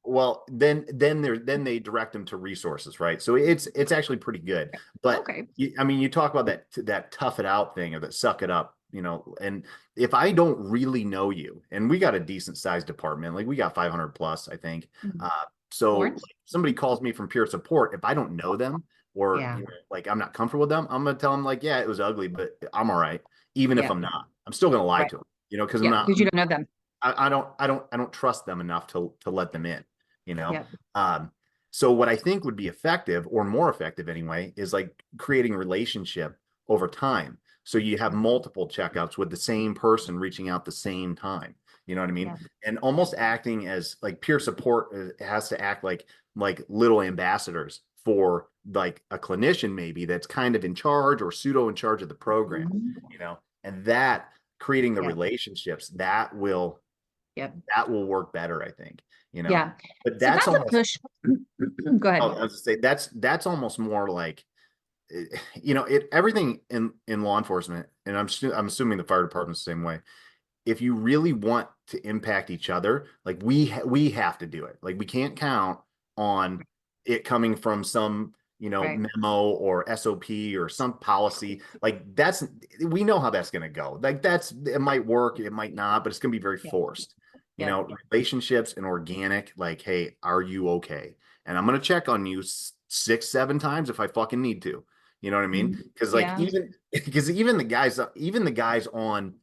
well, then they direct them to resources, right? So it's actually pretty good. But Okay. I mean, you talk about that tough it out thing or that suck it up, and if I don't really know you, and we got a decent sized department, like we got 500 plus, I think. Mhm. So like, Lawrence? somebody calls me from peer support, if I don't know them or Yeah. like I'm not comfortable with them, I'm gonna tell them like, yeah, it was ugly, but I'm all right. Even if Yeah. I'm not, I'm still gonna lie Right. to them, because I'm Yeah. not. Because you don't know them. I don't trust them enough to let them in, you know. Yeah. Um, so what I think would be effective or more effective anyway is like creating a relationship over time. So you have multiple checkups with the same person reaching out the same time. You know what I mean? Yeah. And almost acting as like peer support has to act like little ambassadors for like a clinician maybe that's kind of in charge or pseudo in charge of the program, Mhm. and that creating the Yeah. relationships Yep. that will work better, I think, you know. Yeah. But So that's that's a almost, push. Go oh, ahead. I was to say that's almost more like, it everything in law enforcement, and I'm assuming the fire department's the same way. If you really want to impact each other, like we have to do it. Like we can't count on it coming from some, Right. memo or SOP or some policy. Like we know how that's going to go. Like it might work, it might not, but it's going to be very Yeah. forced. Yep. Relationships and organic, like, hey, are you okay? And I'm going to check on you 6, 7 times if I fucking need to. You know what I mean? Mhm. Because like Yeah. even the guys on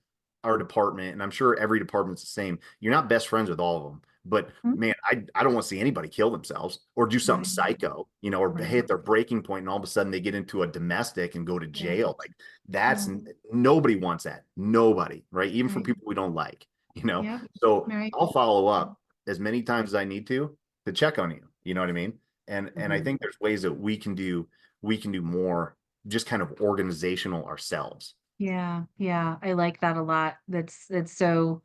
our department, and I'm sure every department's the same. You're not best friends with all of them, but Mhm. man, I don't want to see anybody kill themselves or do something Right. psycho, or Right. hit their breaking point, and all of a sudden they get into a domestic and go to Yeah. jail. Like that's Yeah. nobody wants that. Nobody, right? Even for Right. people we don't like, you know. Yeah. So Right. I'll follow up as many times as I need to check on you. You know what I mean? And I Mhm. think there's ways that we can do more, just kind of organizational ourselves. Yeah. Yeah. I like that a lot. That's so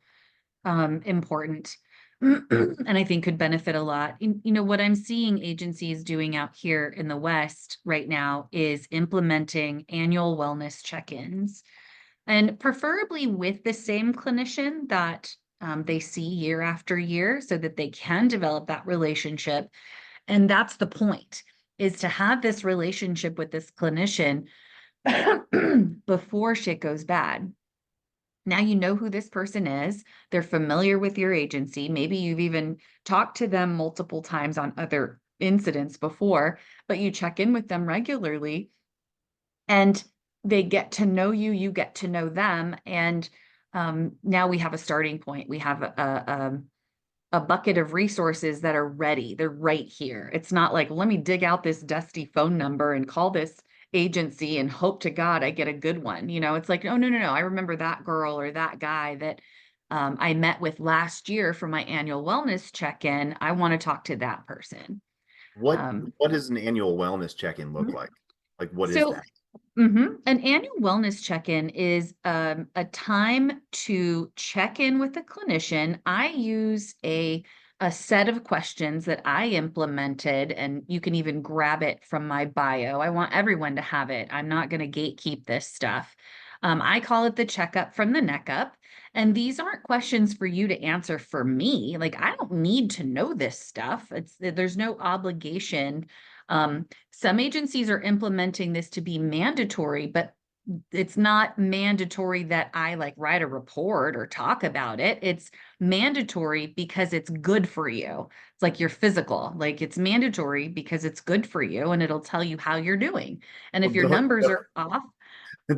important. And I think could benefit a lot. What I'm seeing agencies doing out here in the West right now is implementing annual wellness check-ins, and preferably with the same clinician that they see year after year so that they can develop that relationship. And that's the point, is to have this relationship with this clinician before shit goes bad. Now you know who this person is. They're familiar with your agency. Maybe you've even talked to them multiple times on other incidents before, but you check in with them regularly and they get to know you, you get to know them. And now we have a starting point. We have a bucket of resources that are ready. They're right here. It's not like, let me dig out this dusty phone number and call this agency and hope to God I get a good one. It's like, oh, no, no, no. I remember that girl or that guy that I met with last year for my annual wellness check-in. I want to talk to that person. What Um, what does an annual wellness check-in look like? Like what is so that? An annual wellness check-in is a time to check in with a clinician. I use a set of questions that I implemented, and you can even grab it from my bio. I want everyone to have it. I'm not going to gatekeep this stuff. I call it the checkup from the neck up. And these aren't questions for you to answer for me. Like, I don't need to know this stuff. There's no obligation. Some agencies are implementing this to be mandatory, but it's not mandatory that I like write a report or talk about it. It's mandatory because it's good for you. It's like your physical, like it's mandatory because it's good for you and it'll tell you how you're doing. And if Well, your numbers are off,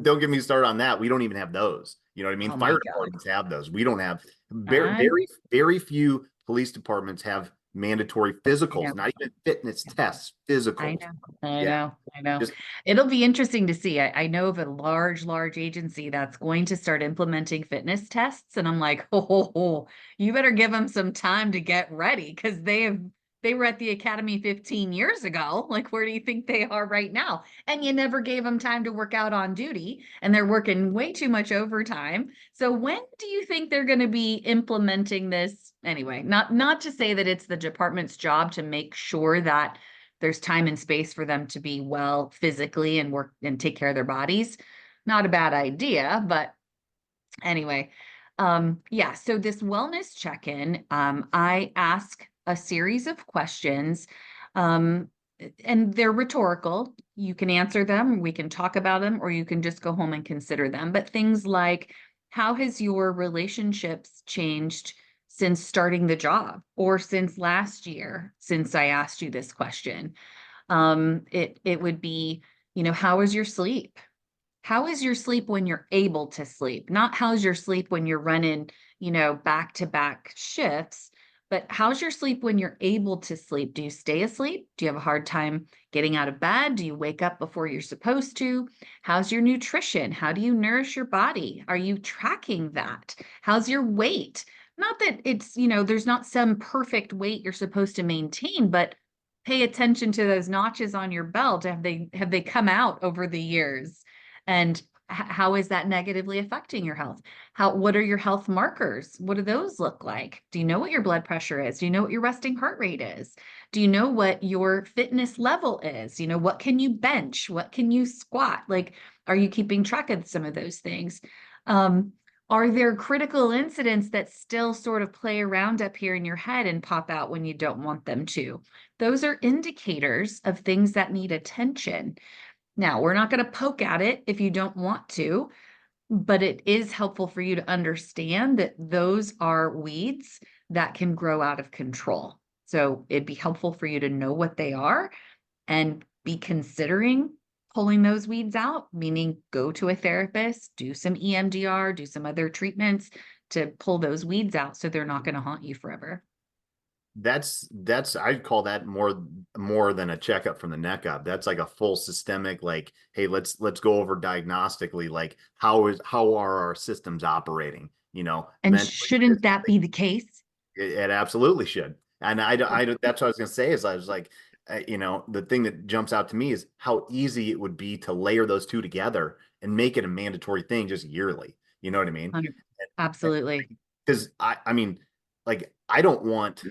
don't get me started on that. We don't even have those. You know what I mean? oh my Fire God. departments have those. We don't have. Very, I very, very few police departments have mandatory I know. physicals, not even fitness tests, I physicals. know, I Yeah. know, I know. Just It'll be interesting to see. I know of a large agency that's going to start implementing fitness tests, and I'm like, you better give them some time to get ready because they were at the academy 15 years ago. Like, where do you think they are right now? And you never gave them time to work out on duty, and they're working way too much overtime. So when do you think they're going to be implementing this? Anyway, not to say that it's the department's job to make sure that there's time and space for them to be well physically and work and take care of their bodies. Not a bad idea, but anyway. Yeah, so this wellness check-in, I ask a series of questions. Um, and they're rhetorical. You can answer them, we can talk about them, or you can just go home and consider them. But things like, how has your relationships changed since starting the job, or since last year, since I asked you this question? It would be, how is your sleep? How is your sleep when you're able to sleep? Not how's your sleep when you're running, back to back shifts, but how's your sleep when you're able to sleep? Do you stay asleep? Do you have a hard time getting out of bed? Do you wake up before you're supposed to? How's your nutrition? How do you nourish your body? Are you tracking that? How's your weight? Not that it's, there's not some perfect weight you're supposed to maintain, but pay attention to those notches on your belt. Have they come out over the years? And how is that negatively affecting your health? What are your health markers? What do those look like? Do you know what your blood pressure is? Do you know what your resting heart rate is? Do you know what your fitness level is? What can you bench? What can you squat? Like, are you keeping track of some of those things? Um, are there critical incidents that still sort of play around up here in your head and pop out when you don't want them to? Those are indicators of things that need attention. Now, we're not going to poke at it if you don't want to, but it is helpful for you to understand that those are weeds that can grow out of control. So it'd be helpful for you to know what they are and be considering pulling those weeds out, meaning go to a therapist, do some EMDR, do some other treatments to pull those weeds out so they're not going to haunt you forever. That's I'd call that more than a checkup from the neck up. That's like a full systemic, like, hey, let's go over diagnostically, like how are our systems operating, And mentally, shouldn't that physically. be the case? It absolutely should. And that's what I was gonna say is I was like, the thing that jumps out to me is how easy it would be to layer those two together and make it a mandatory thing just yearly. You know what I mean? 100. Absolutely. Because I mean, like, I don't want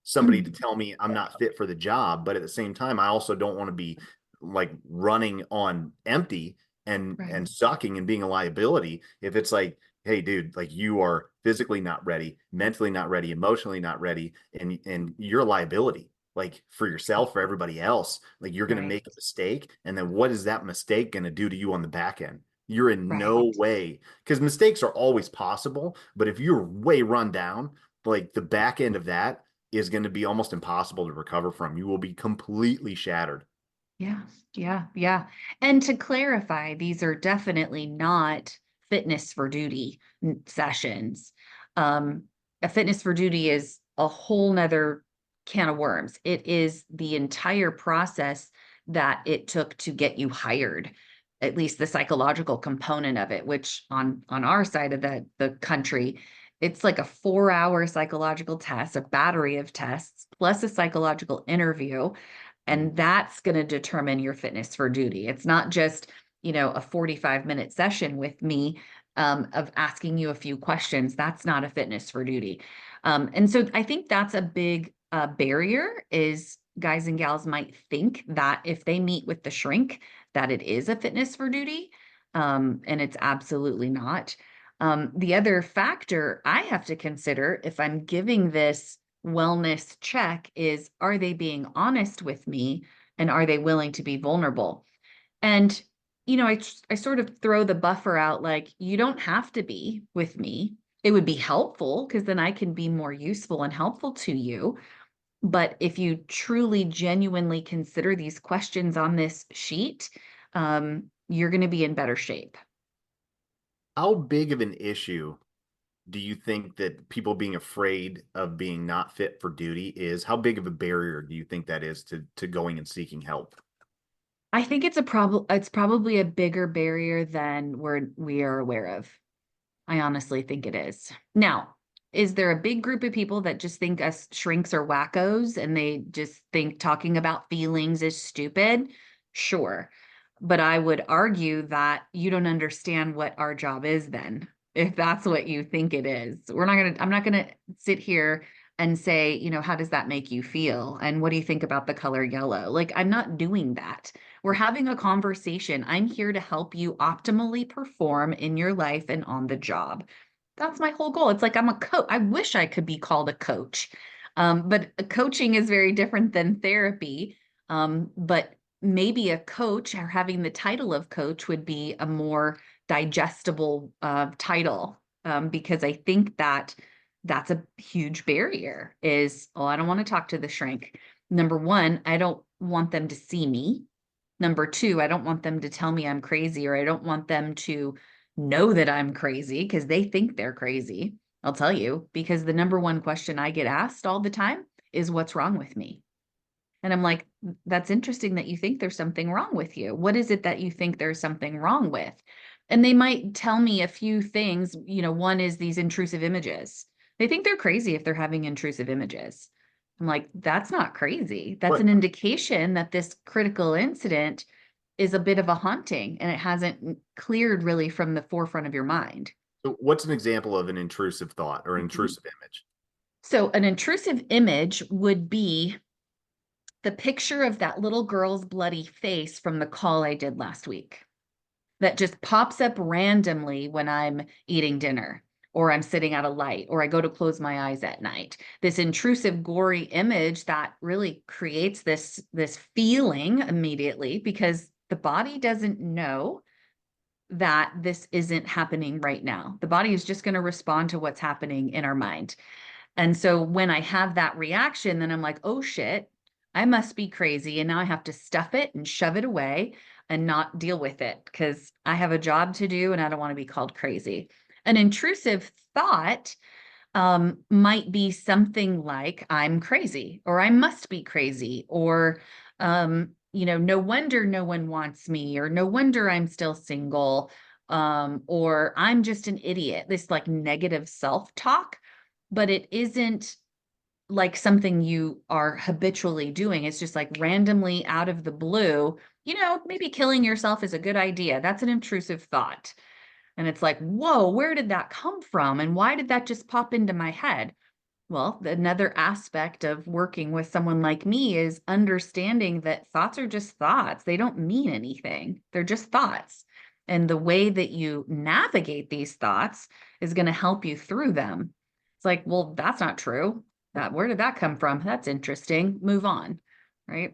somebody to tell me I'm not fit for the job, but at the same time, I also don't want to be like running on empty Right. and sucking and being a liability. If it's like, hey, dude, like you are physically not ready, mentally not ready, emotionally not ready, and you're a liability. Like for yourself, for everybody else, like you're going to Right. make a mistake. And then what is that mistake going to do to you on the back end? You're in Right. no way, because mistakes are always possible. But if you're way run down, like the back end of that is going to be almost impossible to recover from. You will be completely shattered. Yeah. Yeah. Yeah. And to clarify, these are definitely not fitness for duty sessions. Um, a fitness for duty is a whole nother can of worms. It is the entire process that it took to get you hired, at least the psychological component of it, which on our side of the country, it's like a 4-hour psychological test, a battery of tests, plus a psychological interview. And that's going to determine your fitness for duty. It's not just, a 45-minute session with me of asking you a few questions. That's not a fitness for duty. And so I think that's a big barrier is guys and gals might think that if they meet with the shrink, that it is a fitness for duty. And it's absolutely not. The other factor I have to consider if I'm giving this wellness check is, are they being honest with me and are they willing to be vulnerable? And, I sort of throw the buffer out like, you don't have to be with me. It would be helpful because then I can be more useful and helpful to you. But if you truly, genuinely consider these questions on this sheet, you're going to be in better shape. How big of an issue do you think that people being afraid of being not fit for duty is? How big of a barrier do you think that is to going and seeking help? I think it's a problem. It's probably a bigger barrier than we are aware of. I honestly think it is. Now, is there a big group of people that just think us shrinks are wackos and they just think talking about feelings is stupid? Sure. But I would argue that you don't understand what our job is then, if that's what you think it is. I'm not gonna sit here and say, how does that make you feel? And what do you think about the color yellow? Like, I'm not doing that. We're having a conversation. I'm here to help you optimally perform in your life and on the job. That's my whole goal. It's like I'm a coach. I wish I could be called a coach. But coaching is very different than therapy. But maybe a coach, or having the title of coach, would be a more digestible title, because I think that that's a huge barrier is, oh, I don't want to talk to the shrink. Number one, I don't want them to see me. Number two, I don't want them to tell me I'm crazy, or I don't want them to know that I'm crazy because they think they're crazy. I'll tell you, because the number one question I get asked all the time is, what's wrong with me? And I'm like, that's interesting that you think there's something wrong with you. What is it that you think there's something wrong with? And they might tell me a few things. One is these intrusive images. They think they're crazy if they're having intrusive images. I'm like, that's not crazy. That's What an indication that this critical incident is a bit of a haunting and it hasn't cleared really from the forefront of your mind. so what's an example of an intrusive thought or Mhm. intrusive image? So an intrusive image would be the picture of that little girl's bloody face from the call I did last week that just pops up randomly when I'm eating dinner, or I'm sitting at a light, or I go to close my eyes at night. This intrusive, gory image that really creates this feeling immediately, because the body doesn't know that this isn't happening right now. The body is just going to respond to what's happening in our mind. And so when I have that reaction, then I'm like, oh shit, I must be crazy. And now I have to stuff it and shove it away and not deal with it because I have a job to do and I don't want to be called crazy. An intrusive thought might be something like, I'm crazy, or I must be crazy, or, no wonder no one wants me, or no wonder I'm still single, or I'm just an idiot. This like negative self-talk, but it isn't like something you are habitually doing. It's just like randomly out of the blue, maybe killing yourself is a good idea. That's an intrusive thought. And it's like, whoa, where did that come from? And why did that just pop into my head? Well, another aspect of working with someone like me is understanding that thoughts are just thoughts. They don't mean anything. They're just thoughts. And the way that you navigate these thoughts is going to help you through them. It's like, well, that's not true. Where did that come from? That's interesting. Move on. Right.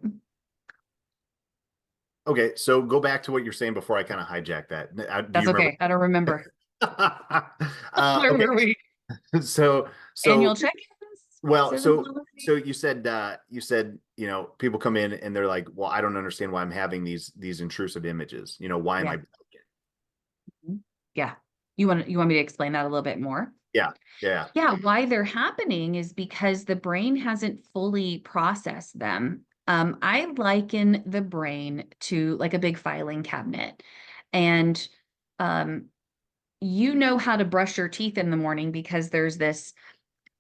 Okay, so go back to what you're saying before I kind of hijack that. Do That's you remember? okay. I don't remember. Where Okay, were we? so Annual so check-ins? well, Service so policy? you said people come in and they're like, well, I don't understand why I'm having these intrusive images. Why am Yeah. I? Yeah. You want me to explain that a little bit more? Yeah, yeah. Yeah, why they're happening is because the brain hasn't fully processed them. I liken the brain to like a big filing cabinet. And um, you know how to brush your teeth in the morning because there's this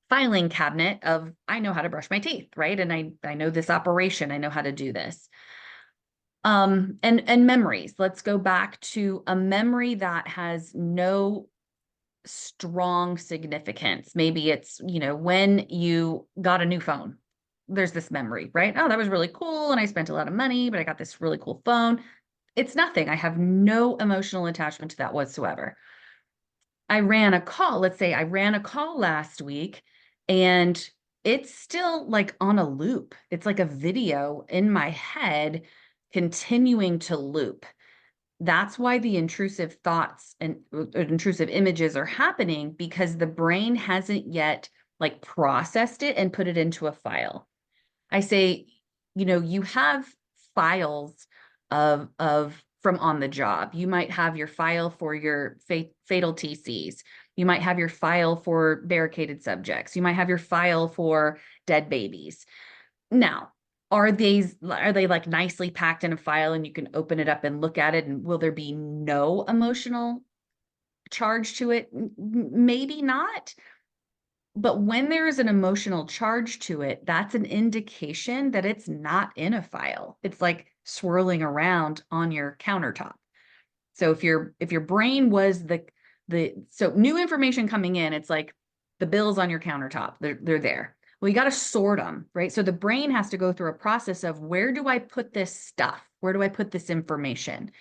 filing cabinet of, I know how to brush my teeth, right? And I know this operation, I know how to do this. And memories. Let's go back to a memory that has no strong significance. Maybe it's, when you got a new phone, there's this memory, right? Oh, that was really cool. And I spent a lot of money, but I got this really cool phone. It's nothing. I have no emotional attachment to that whatsoever. I ran a call. Let's say I ran a call last week and it's still like on a loop. It's like a video in my head continuing to loop. That's why the intrusive thoughts and intrusive images are happening, because the brain hasn't yet like processed it and put it into a file. I say, you have files of from on the job. You might have your file for your fatal TCs. You might have your file for barricaded subjects. You might have your file for dead babies. Now, are they like nicely packed in a file and you can open it up and look at it, and will there be no emotional charge to it? Maybe not. But when there is an emotional charge to it, that's an indication that it's not in a file. It's like swirling around on your countertop. So if your brain was so new information coming in, it's like the bills on your countertop. They're there. Well, you got to sort them, right? So the brain has to go through a process of, where do I put this stuff? Where do I put this information?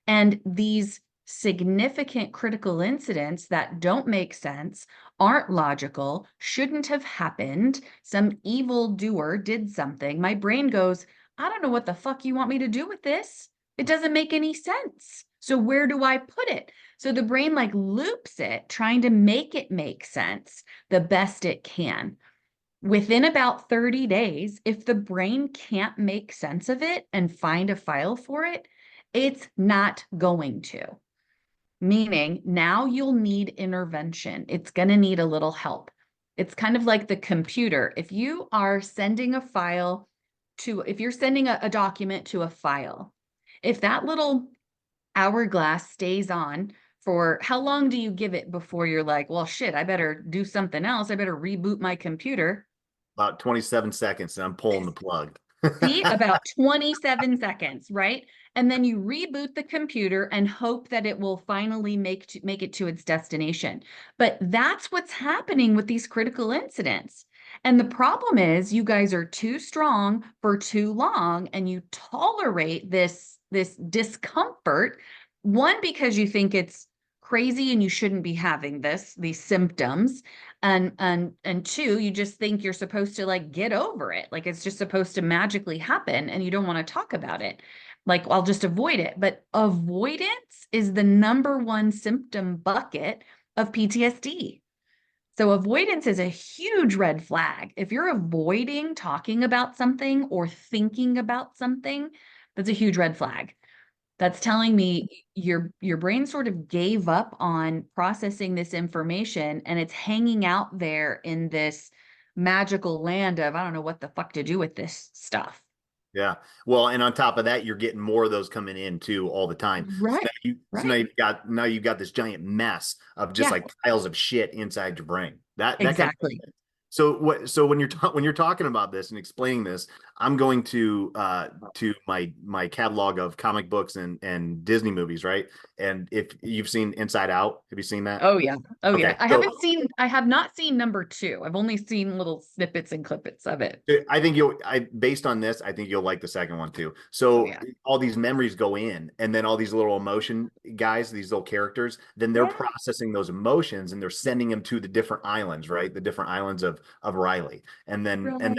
And these significant critical incidents that don't make sense, aren't logical, shouldn't have happened, some evil doer did something, my brain goes, I don't know what the fuck you want me to do with this. It doesn't make any sense. So where do I put it? So the brain like loops it, trying to make it make sense the best it can. Within about 30 days, if the brain can't make sense of it and find a file for it, it's not going to. Meaning now you'll need intervention. It's going to need a little help. It's kind of like the computer. If you are sending a file if you're sending a document to a file, if that little hourglass stays on for how long do you give it before you're like, well, shit, I better do something else. I better reboot my computer. About 27 seconds and I'm pulling the plug. See, about 27 seconds, right? And then you reboot the computer and hope that it will finally make it to its destination. But that's what's happening with these critical incidents. And the problem is you guys are too strong for too long and you tolerate this discomfort. One, because you think it's crazy and you shouldn't be having these symptoms, and two, you just think you're supposed to like get over it, like it's just supposed to magically happen and you don't want to talk about it, like I'll just avoid it. But avoidance is the number one symptom bucket of PTSD. So avoidance is a huge red flag. If you're avoiding talking about something or thinking about something, that's a huge red flag. That's telling me your brain sort of gave up on processing this information and it's hanging out there in this magical land of I don't know what the fuck to do with this stuff. Yeah. Well, and on top of that, you're getting more of those coming in too all the time. So Right. now Right. you've got this giant mess of just Yeah, like piles of shit inside your brain. That kind of exactly. so when you're talking about this and explaining this, I'm going to my catalog of comic books and Disney movies, right? And if you've seen Inside Out, have you seen that? Oh yeah. Oh Okay. yeah. So I have not seen number two. I've only seen little snippets and clippets of it. I think based on this, I think you'll like the second one too. Oh So yeah. all these memories go in, and then all these little emotion guys, these little characters, then they're Yeah. processing those emotions and they're sending them to the different islands, right? The different islands of Riley. And then, Right.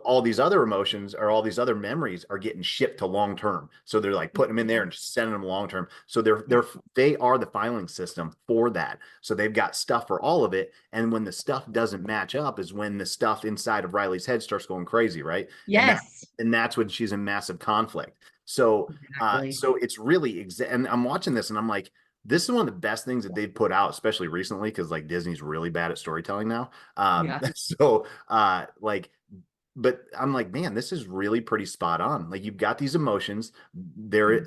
all these other emotions or all these other memories are getting shipped to long term. So they're like putting them in there and sending them long term. So Yeah. they are the filing system for that. So they've got stuff for all of it. And when the stuff doesn't match up is when the stuff inside of Riley's head starts going crazy, right? And that Yes. and that's when she's in massive conflict. So Exactly. so it's really and I'm watching this and I'm like, this is one of the best things that they've put out, especially recently, because like Disney's really bad at storytelling now. Yeah. So like but I'm like, man, this is really pretty spot on. Like you've got these emotions.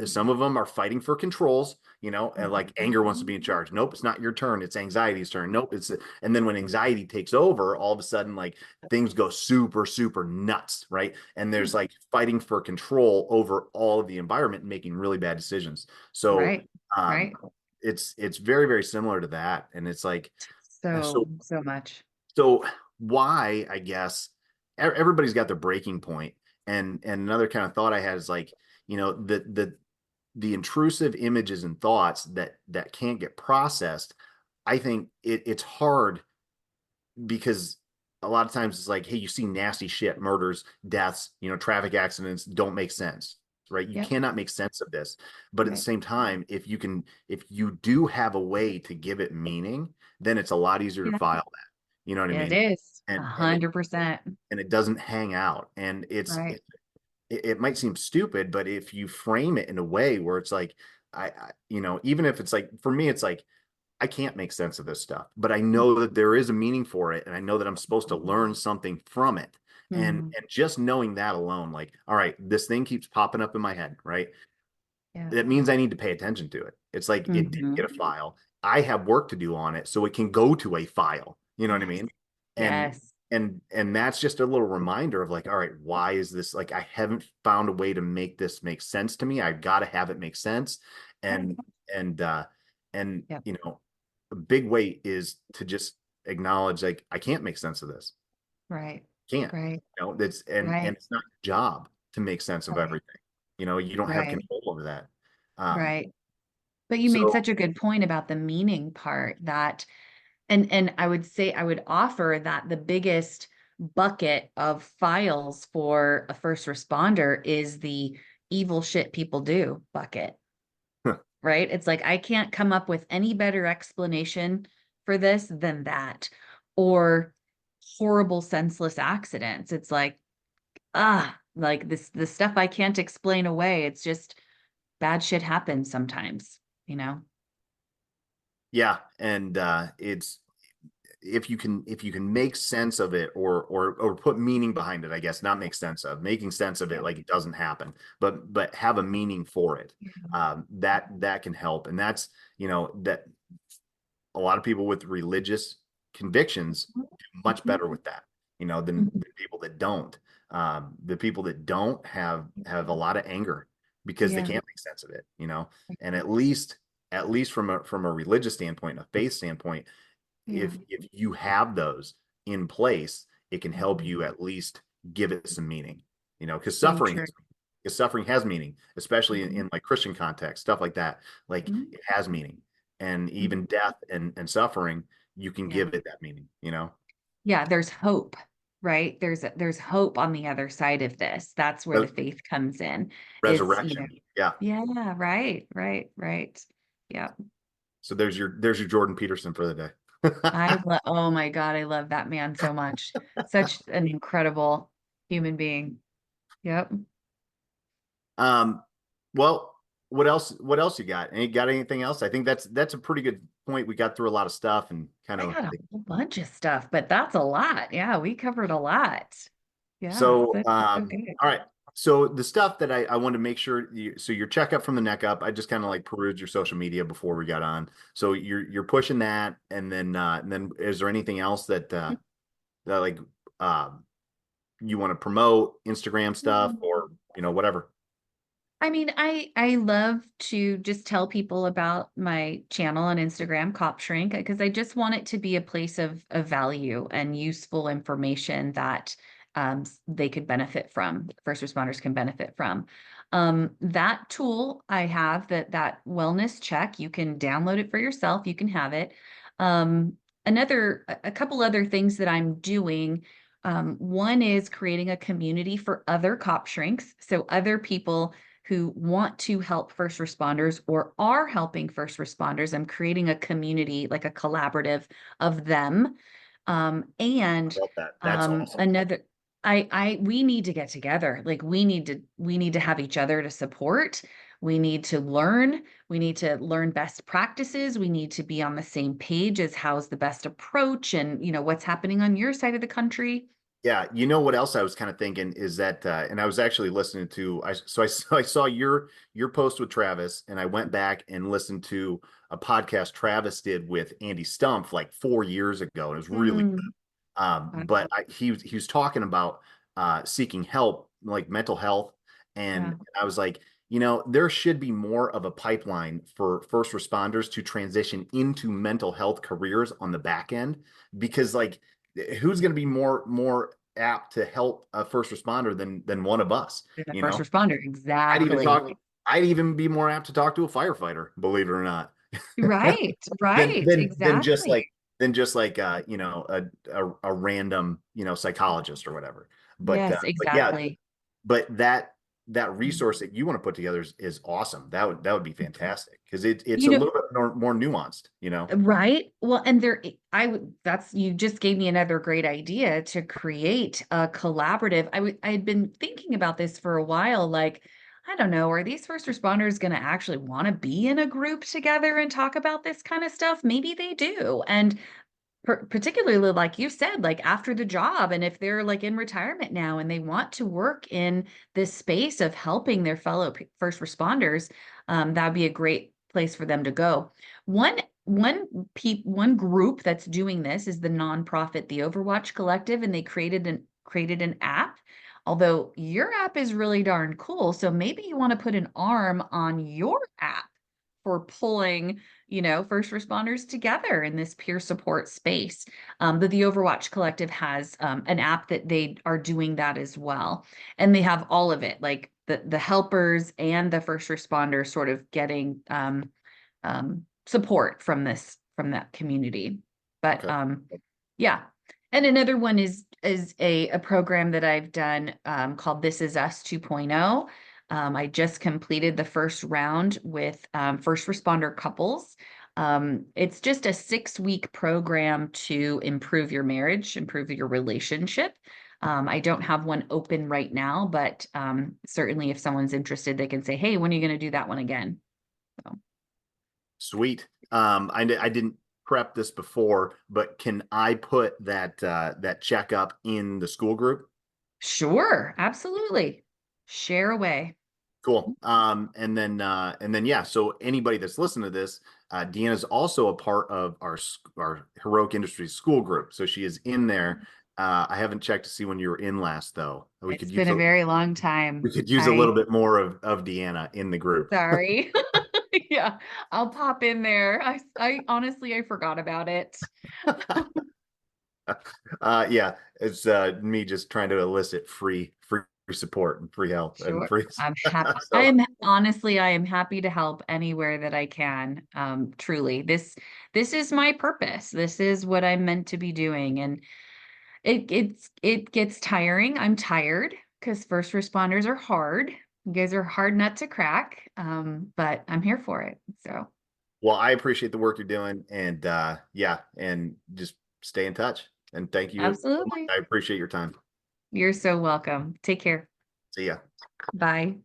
Some of them are fighting for controls, and like anger wants to be in charge. Nope, it's not your turn. It's anxiety's turn. Nope, and then when anxiety takes over, all of a sudden, like things go super, super nuts, right? And there's like fighting for control over all of the environment and making really bad decisions. So Right. um Right. it's very, very similar to that. And it's like so So much. so why, I guess, everybody's got their breaking point. And another kind of thought I had is like, the intrusive images and thoughts that can't get processed. I think it's hard because a lot of times it's like, hey, you see nasty shit, murders, deaths, traffic accidents don't make sense, right? You Yep. cannot make sense of this. But at the Right. same time, if you do have a way to give it meaning, then it's a lot easier to Yeah. file that. You know what I It mean? is a And it 100%. and it doesn't hang out. And Right. it might seem stupid, but if you frame it in a way where it's like, even if it's like, for me, it's like, I can't make sense of this stuff, but I know that there is a meaning for it. And I know that I'm supposed to learn something from it. And, Mhm. and just knowing that alone, like, all right, this thing keeps popping up in my head, right? Yeah. That means I need to pay attention to it. It's like it did get a Mhm. file. I have work to do on it so it can go to a file. You know what I Yes. mean? And Yes. and that's just a little reminder of like, all right, why is this like I haven't found a way to make this make sense to me. I've got to have it make sense. Yep. And and uh and Yep. a big way is to just acknowledge like I can't make sense of this. Right. Can't. Right. That's and Right. it's not your job to make sense of Right. everything. You don't have Right. control over that. Um, Right. But you made So, such a good point about the meaning part that, and I would say, I would offer that the biggest bucket of files for a first responder is the evil shit people do bucket, right? It's like, I can't come up with any better explanation for this than that. Or horrible, senseless accidents. It's like, like the stuff I can't explain away. It's just bad shit happens sometimes, you know? yeah, and it's if you can make sense of it or put meaning behind it, I guess, not make sense of, making sense of it Yeah. like it doesn't happen, but have a meaning for it. Yeah. That can help, and that's that a lot of people with religious convictions do much Mhm. better with that, Mhm. than people that don't. The people that don't have a lot of anger because they Yeah. can't make sense of it, and at least from a religious standpoint, a faith standpoint, Yeah. if you have those in place, it can help Mhm. you at least give it some meaning, because So true. suffering has meaning, especially in, Mhm. in like Christian context, stuff like that. Like Mhm. it has meaning, and Mhm. even death and suffering, you can Yeah. give it that meaning. Yeah, there's hope, right? There's hope on the other side of this. That's where the Re- faith comes in. Is, Resurrection. Yeah. yeah, right, right, right. Yeah. So there's your Jordan Peterson for the day. Oh my God, I love that man so much. Such an incredible human being. Yep. Um, well, what else you got? Got anything else? I think that's a pretty good point. We got through a lot of stuff and kind I of got a whole bunch of stuff, but that's a lot. Yeah, we covered a lot. Yeah, so so good. all right. So the stuff that I want to make sure so your checkup from the neck up, I just kind of like perused your social media before we got on. So you're pushing that, and then is there anything else that like um you want to promote, Instagram stuff or whatever? I mean, I love to just tell people about my channel on Instagram, Cop Shrink, because I just want it to be a place of value and useful information that they could benefit from, first responders can benefit from. That tool I have, that wellness check, you can download it for yourself, you can have it. A couple other things that I'm doing. One is creating a community for other cop shrinks, so other people who want to help first responders or are helping first responders. I'm creating a community, like a collaborative of them. I And love that. That's awesome. another, we need to get together. Like we need to have each other to support. We need to learn. We need to learn best practices. We need to be on the same page as how's the best approach and, what's happening on your side of the country. Yeah, you know what else I was kind of thinking is that, and I was actually listening to, I saw your post with Travis, and I went back and listened to a podcast Travis did with Andy Stumpf like 4 years ago, and it was really Mm, good. But he was talking about seeking help, like mental health, yeah, and I was like, there should be more of a pipeline for first responders to transition into mental health careers on the back end, because like who's going to be more apt to help a first responder than one of us? you're the You first know, responder. I'd even Exactly. talk. I'd even be more apt to talk to a firefighter, believe it or not, Right, than right, than than just exactly. like a random psychologist or whatever. Yes, But yeah, exactly. but that resource that you want to put together is awesome. That would be fantastic because it's You a know, little bit more nuanced. right? Well, and that's, you just gave me another great idea to create a collaborative. I had been thinking about this for a while, like, I don't know, are these first responders going to actually want to be in a group together and talk about this kind of stuff? Maybe they do. And particularly like you said, like after the job, and if they're like in retirement now and they want to work in this space of helping their fellow first responders, that'd be a great place for them to go. One group that's doing this is the nonprofit the Overwatch Collective, and they created an app. Although your app is really darn cool, so maybe you want to put an arm on your app for pulling, first responders together in this peer support space. The Overwatch Collective has an app that they are doing that as well. And they have all of it, like the helpers and the first responders sort of getting support from that community. But Okay. yeah. And another one is a program that I've done called This Is Us 2.0. I just completed the first round with first responder couples. It's just a 6-week program to improve your marriage, improve your relationship. I don't have one open right now, but certainly if someone's interested, they can say, hey, when are you going to do that one again? So. Sweet. I didn't prep this before, but can I put that checkup in the school group? Sure, absolutely. Share away. Cool. And then yeah. So anybody that's listening to this, Deanna is also a part of our Heroic Industries school group. So she is in there. I haven't checked to see when you were in last though. We could It's been use a a very long we time. could use a little bit more of Deanna in the group. Sorry. Yeah, I'll pop in there. I honestly I forgot about it. Yeah, it's me just trying to elicit free support and free help and Sure. free. I'm happy. I So am honestly, I am happy to help anywhere that I can. Truly. This is my purpose. This is what I'm meant to be doing. And it gets tiring. I'm tired because first responders are hard. You guys are hard nut to crack. But I'm here for it. So well, I appreciate the work you're doing, and yeah, and just stay in touch. And thank you so much. absolutely. I appreciate your time. You're so welcome. Take care. See ya. Bye.